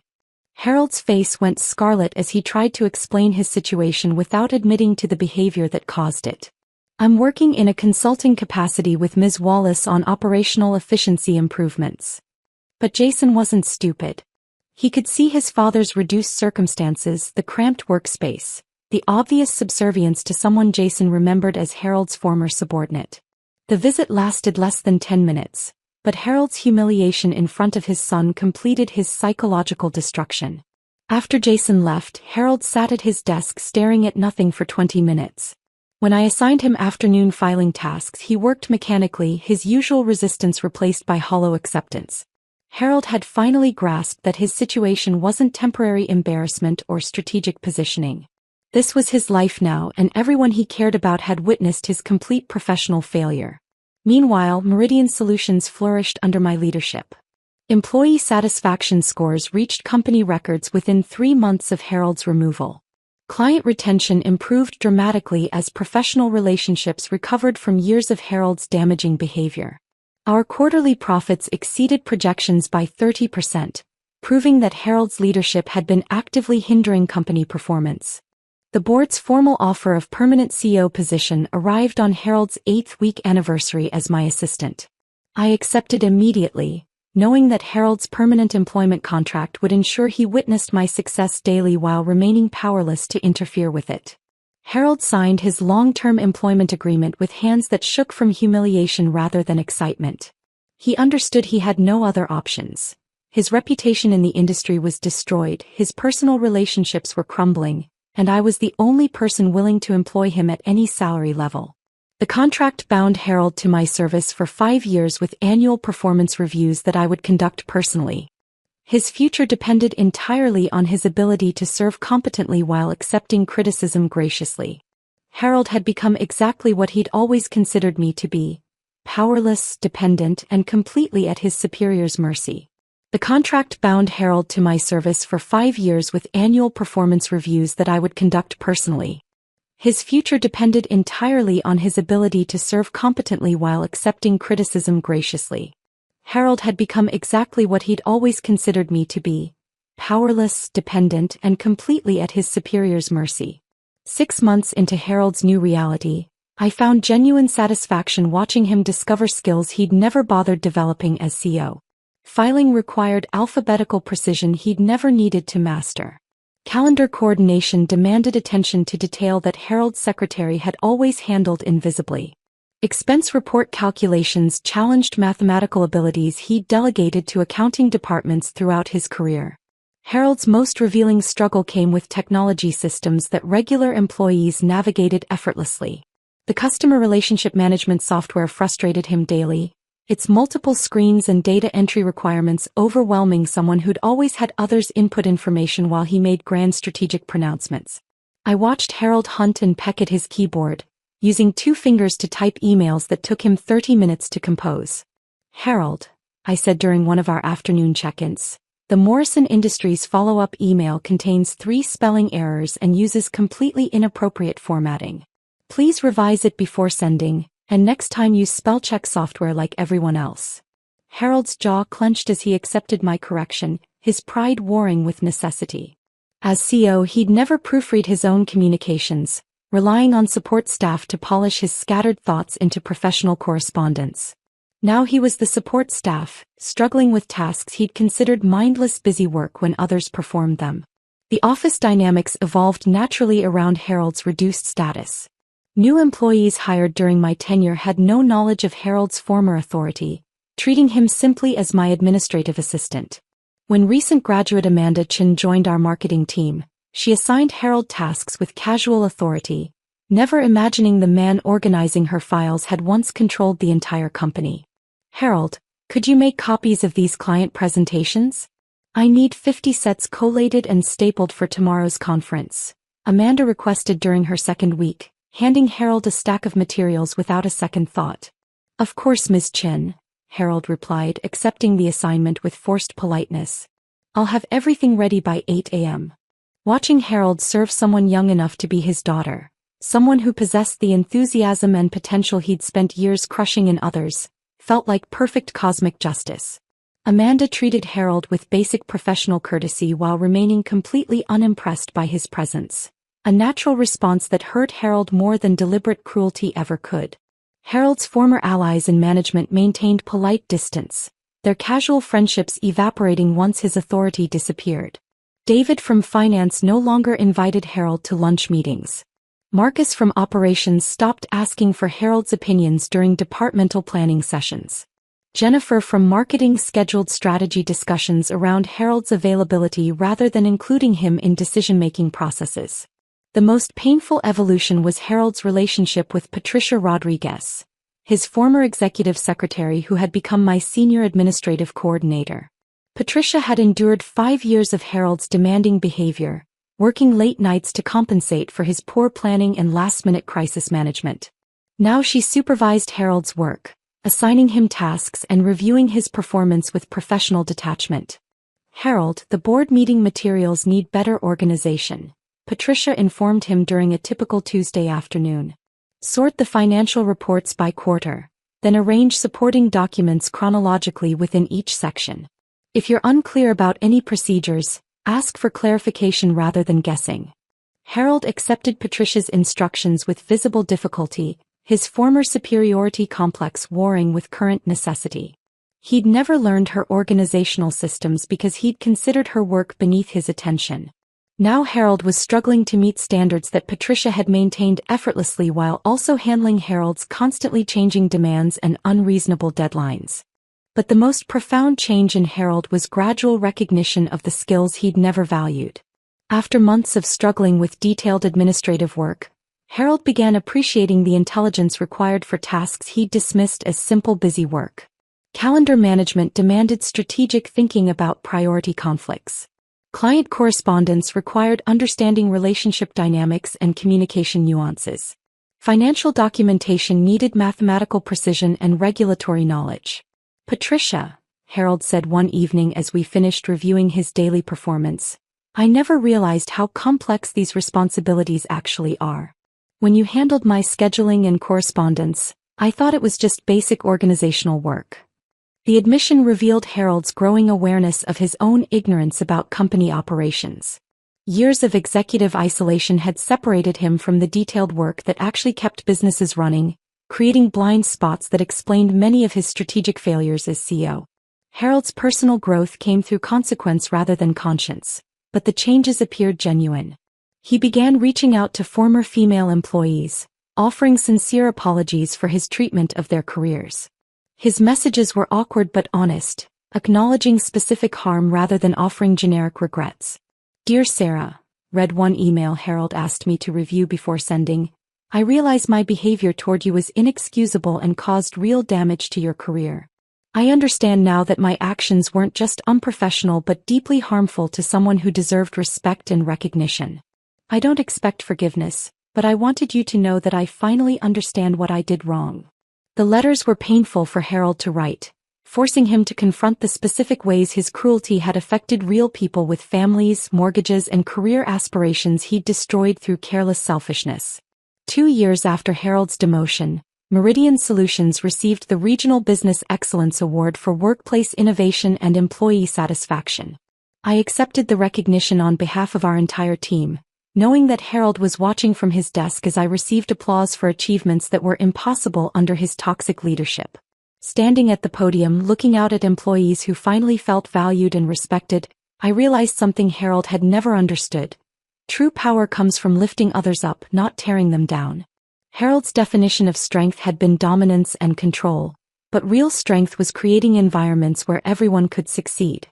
Harold's face went scarlet as he tried to explain his situation without admitting to the behavior that caused it. "I'm working in a consulting capacity with Ms. Wallace on operational efficiency improvements." But Jason wasn't stupid. He could see his father's reduced circumstances, the cramped workspace, the obvious subservience to someone Jason remembered as Harold's former subordinate. The visit lasted less than 10 minutes, but Harold's humiliation in front of his son completed his psychological destruction. After Jason left, Harold sat at his desk staring at nothing for 20 minutes. When I assigned him afternoon filing tasks, he worked mechanically, his usual resistance replaced by hollow acceptance. Harold had finally grasped that his situation wasn't temporary embarrassment or strategic positioning. This was his life now, and everyone he cared about had witnessed his complete professional failure. Meanwhile, Meridian Solutions flourished under my leadership. Employee satisfaction scores reached company records within 3 months of Harold's removal. Client retention improved dramatically as professional relationships recovered from years of Harold's damaging behavior. Our quarterly profits exceeded projections by 30%, proving that Harold's leadership had been actively hindering company performance. The board's formal offer of permanent CEO position arrived on Harold's 8th-week anniversary as my assistant. I accepted immediately, knowing that Harold's permanent employment contract would ensure he witnessed my success daily while remaining powerless to interfere with it. Harold signed his long-term employment agreement with hands that shook from humiliation rather than excitement. He understood he had no other options. His reputation in the industry was destroyed, his personal relationships were crumbling, and I was the only person willing to employ him at any salary level. The contract bound Harold to my service for 5 years with annual performance reviews that I would conduct personally. His future depended entirely on his ability to serve competently while accepting criticism graciously. Harold had become exactly what he'd always considered me to be: powerless, dependent, and completely at his superior's mercy. The contract bound Harold to my service for 5 years with annual performance reviews that I would conduct personally. His future depended entirely on his ability to serve competently while accepting criticism graciously. Harold had become exactly what he'd always considered me to be: powerless, dependent, and completely at his superior's mercy. 6 months into Harold's new reality, I found genuine satisfaction watching him discover skills he'd never bothered developing as CEO. Filing required alphabetical precision he'd never needed to master. Calendar coordination demanded attention to detail that Harold's secretary had always handled invisibly. Expense report calculations challenged mathematical abilities he'd delegated to accounting departments throughout his career. Harold's most revealing struggle came with technology systems that regular employees navigated effortlessly. The customer relationship management software frustrated him daily, its multiple screens and data entry requirements overwhelming someone who'd always had others input information while he made grand strategic pronouncements. I watched Harold hunt and peck at his keyboard, using 2 fingers to type emails that took him 30 minutes to compose. "Harold," I said during one of our afternoon check-ins, "the Morrison Industries follow-up email contains 3 spelling errors and uses completely inappropriate formatting. Please revise it before sending, and next time use spell-check software like everyone else." Harold's jaw clenched as he accepted my correction, his pride warring with necessity. As CEO, he'd never proofread his own communications, relying on support staff to polish his scattered thoughts into professional correspondence. Now he was the support staff, struggling with tasks he'd considered mindless busy work when others performed them. The office dynamics evolved naturally around Harold's reduced status. New employees hired during my tenure had no knowledge of Harold's former authority, treating him simply as my administrative assistant. When recent graduate Amanda Chin joined our marketing team, she assigned Harold tasks with casual authority, never imagining the man organizing her files had once controlled the entire company. "Harold, could you make copies of these client presentations? I need 50 sets collated and stapled for tomorrow's conference," Amanda requested during her second week, handing Harold a stack of materials without a second thought. "Of course, Ms. Chin," Harold replied, accepting the assignment with forced politeness. "I'll have everything ready by 8 a.m. Watching Harold serve someone young enough to be his daughter, someone who possessed the enthusiasm and potential he'd spent years crushing in others, felt like perfect cosmic justice. Amanda treated Harold with basic professional courtesy while remaining completely unimpressed by his presence, a natural response that hurt Harold more than deliberate cruelty ever could. Harold's former allies in management maintained polite distance, their casual friendships evaporating once his authority disappeared. David from finance no longer invited Harold to lunch meetings. Marcus from operations stopped asking for Harold's opinions during departmental planning sessions. Jennifer from marketing scheduled strategy discussions around Harold's availability rather than including him in decision-making processes. The most painful evolution was Harold's relationship with Patricia Rodriguez, his former executive secretary who had become my senior administrative coordinator. Patricia had endured 5 years of Harold's demanding behavior, working late nights to compensate for his poor planning and last-minute crisis management. Now she supervised Harold's work, assigning him tasks and reviewing his performance with professional detachment. "Harold, the board meeting materials need better organization," Patricia informed him during a typical Tuesday afternoon. "Sort the financial reports by quarter, then arrange supporting documents chronologically within each section. If you're unclear about any procedures, ask for clarification rather than guessing." Harold accepted Patricia's instructions with visible difficulty, his former superiority complex warring with current necessity. He'd never learned her organizational systems because he'd considered her work beneath his attention. Now Harold was struggling to meet standards that Patricia had maintained effortlessly while also handling Harold's constantly changing demands and unreasonable deadlines. But the most profound change in Harold was gradual recognition of the skills he'd never valued. After months of struggling with detailed administrative work, Harold began appreciating the intelligence required for tasks he'd dismissed as simple busy work. Calendar management demanded strategic thinking about priority conflicts. Client correspondence required understanding relationship dynamics and communication nuances. Financial documentation needed mathematical precision and regulatory knowledge. "Patricia," Harold said one evening as we finished reviewing his daily performance, "I never realized how complex these responsibilities actually are. When you handled my scheduling and correspondence, I thought it was just basic organizational work." The admission revealed Harold's growing awareness of his own ignorance about company operations. Years of executive isolation had separated him from the detailed work that actually kept businesses running, creating blind spots that explained many of his strategic failures as CEO. Harold's personal growth came through consequence rather than conscience, but the changes appeared genuine. He began reaching out to former female employees, offering sincere apologies for his treatment of their careers. His messages were awkward but honest, acknowledging specific harm rather than offering generic regrets. "Dear Sarah," read one email Harold asked me to review before sending, "I realize my behavior toward you was inexcusable and caused real damage to your career. I understand now that my actions weren't just unprofessional but deeply harmful to someone who deserved respect and recognition. I don't expect forgiveness, but I wanted you to know that I finally understand what I did wrong." The letters were painful for Harold to write, forcing him to confront the specific ways his cruelty had affected real people with families, mortgages, and career aspirations he'd destroyed through careless selfishness. 2 years after Harold's demotion, Meridian Solutions received the Regional Business Excellence Award for Workplace Innovation and Employee Satisfaction. I accepted the recognition on behalf of our entire team, knowing that Harold was watching from his desk as I received applause for achievements that were impossible under his toxic leadership. Standing at the podium looking out at employees who finally felt valued and respected, I realized something Harold had never understood. True power comes from lifting others up, not tearing them down. Harold's definition of strength had been dominance and control, but real strength was creating environments where everyone could succeed.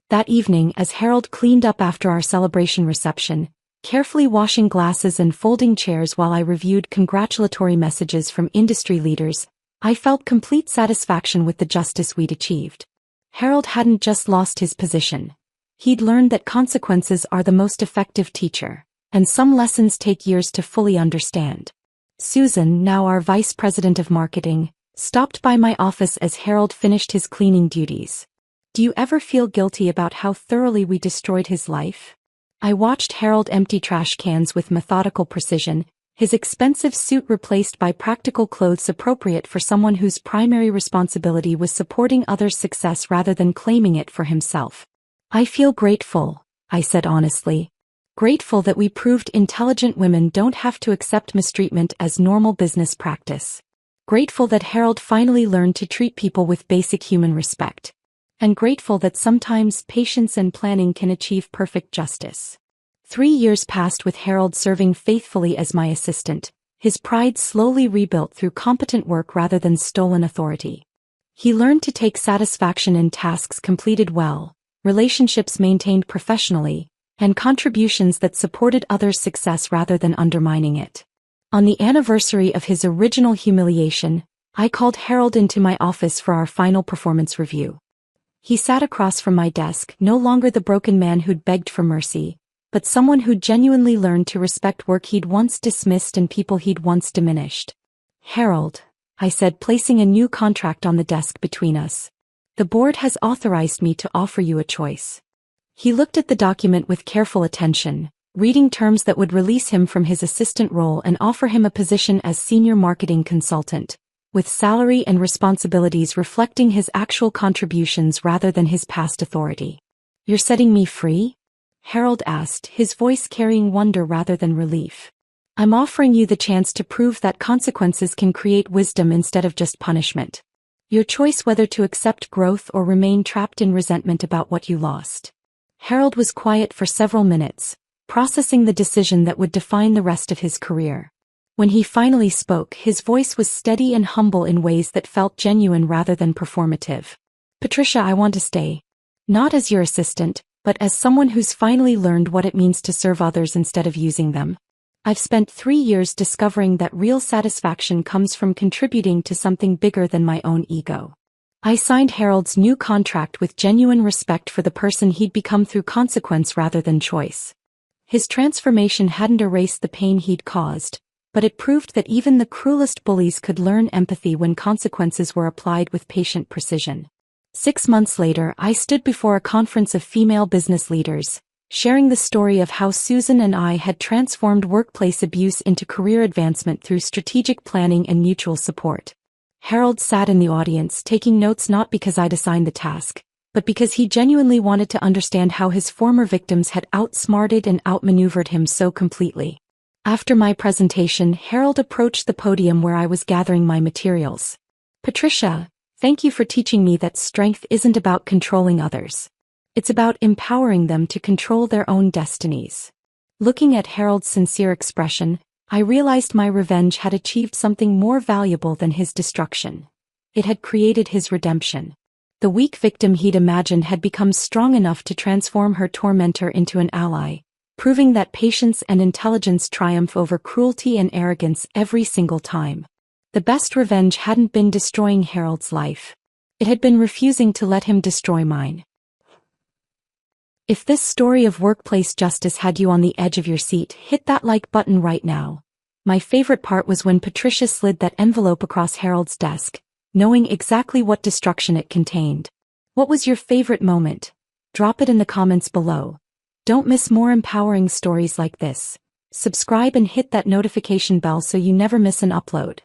That evening, as Harold cleaned up after our celebration reception, carefully washing glasses and folding chairs while I reviewed congratulatory messages from industry leaders, I felt complete satisfaction with the justice we'd achieved. Harold hadn't just lost his position. He'd learned that consequences are the most effective teacher, and some lessons take years to fully understand. Susan, now our vice president of marketing, stopped by my office as Harold finished his cleaning duties. Do you ever feel guilty about how thoroughly we destroyed his life? I watched Harold empty trash cans with methodical precision, his expensive suit replaced by practical clothes appropriate for someone whose primary responsibility was supporting others' success rather than claiming it for himself. I feel grateful, I said honestly. Grateful that we proved intelligent women don't have to accept mistreatment as normal business practice. Grateful that Harold finally learned to treat people with basic human respect. And grateful that sometimes patience and planning can achieve perfect justice. 3 years passed with Harold serving faithfully as my assistant, his pride slowly rebuilt through competent work rather than stolen authority. He learned to take satisfaction in tasks completed well, relationships maintained professionally, and contributions that supported others' success rather than undermining it. On the anniversary of his original humiliation, I called Harold into my office for our final performance review. He sat across from my desk, no longer the broken man who'd begged for mercy, but someone who'd genuinely learned to respect work he'd once dismissed and people he'd once diminished. Harold, I said, placing a new contract on the desk between us. The board has authorized me to offer you a choice. He looked at the document with careful attention, reading terms that would release him from his assistant role and offer him a position as senior marketing consultant, with salary and responsibilities reflecting his actual contributions rather than his past authority. You're setting me free? Harold asked, his voice carrying wonder rather than relief. I'm offering you the chance to prove that consequences can create wisdom instead of just punishment. Your choice whether to accept growth or remain trapped in resentment about what you lost. Harold was quiet for several minutes, processing the decision that would define the rest of his career. When he finally spoke, his voice was steady and humble in ways that felt genuine rather than performative. Patricia, I want to stay. Not as your assistant, but as someone who's finally learned what it means to serve others instead of using them. I've spent 3 years discovering that real satisfaction comes from contributing to something bigger than my own ego. I signed Harold's new contract with genuine respect for the person he'd become through consequence rather than choice. His transformation hadn't erased the pain he'd caused, but it proved that even the cruelest bullies could learn empathy when consequences were applied with patient precision. 6 months later, I stood before a conference of female business leaders, sharing the story of how Susan and I had transformed workplace abuse into career advancement through strategic planning and mutual support. Harold sat in the audience, taking notes not because I'd assigned the task, but because he genuinely wanted to understand how his former victims had outsmarted and outmaneuvered him so completely. After my presentation, Harold approached the podium where I was gathering my materials. Patricia, thank you for teaching me that strength isn't about controlling others. It's about empowering them to control their own destinies. Looking at Harold's sincere expression, I realized my revenge had achieved something more valuable than his destruction. It had created his redemption. The weak victim he'd imagined had become strong enough to transform her tormentor into an ally, proving that patience and intelligence triumph over cruelty and arrogance every single time. The best revenge hadn't been destroying Harold's life. It had been refusing to let him destroy mine. If this story of workplace justice had you on the edge of your seat, hit that like button right now. My favorite part was when Patricia slid that envelope across Harold's desk, knowing exactly what destruction it contained. What was your favorite moment? Drop it in the comments below. Don't miss more empowering stories like this. Subscribe and hit that notification bell so you never miss an upload.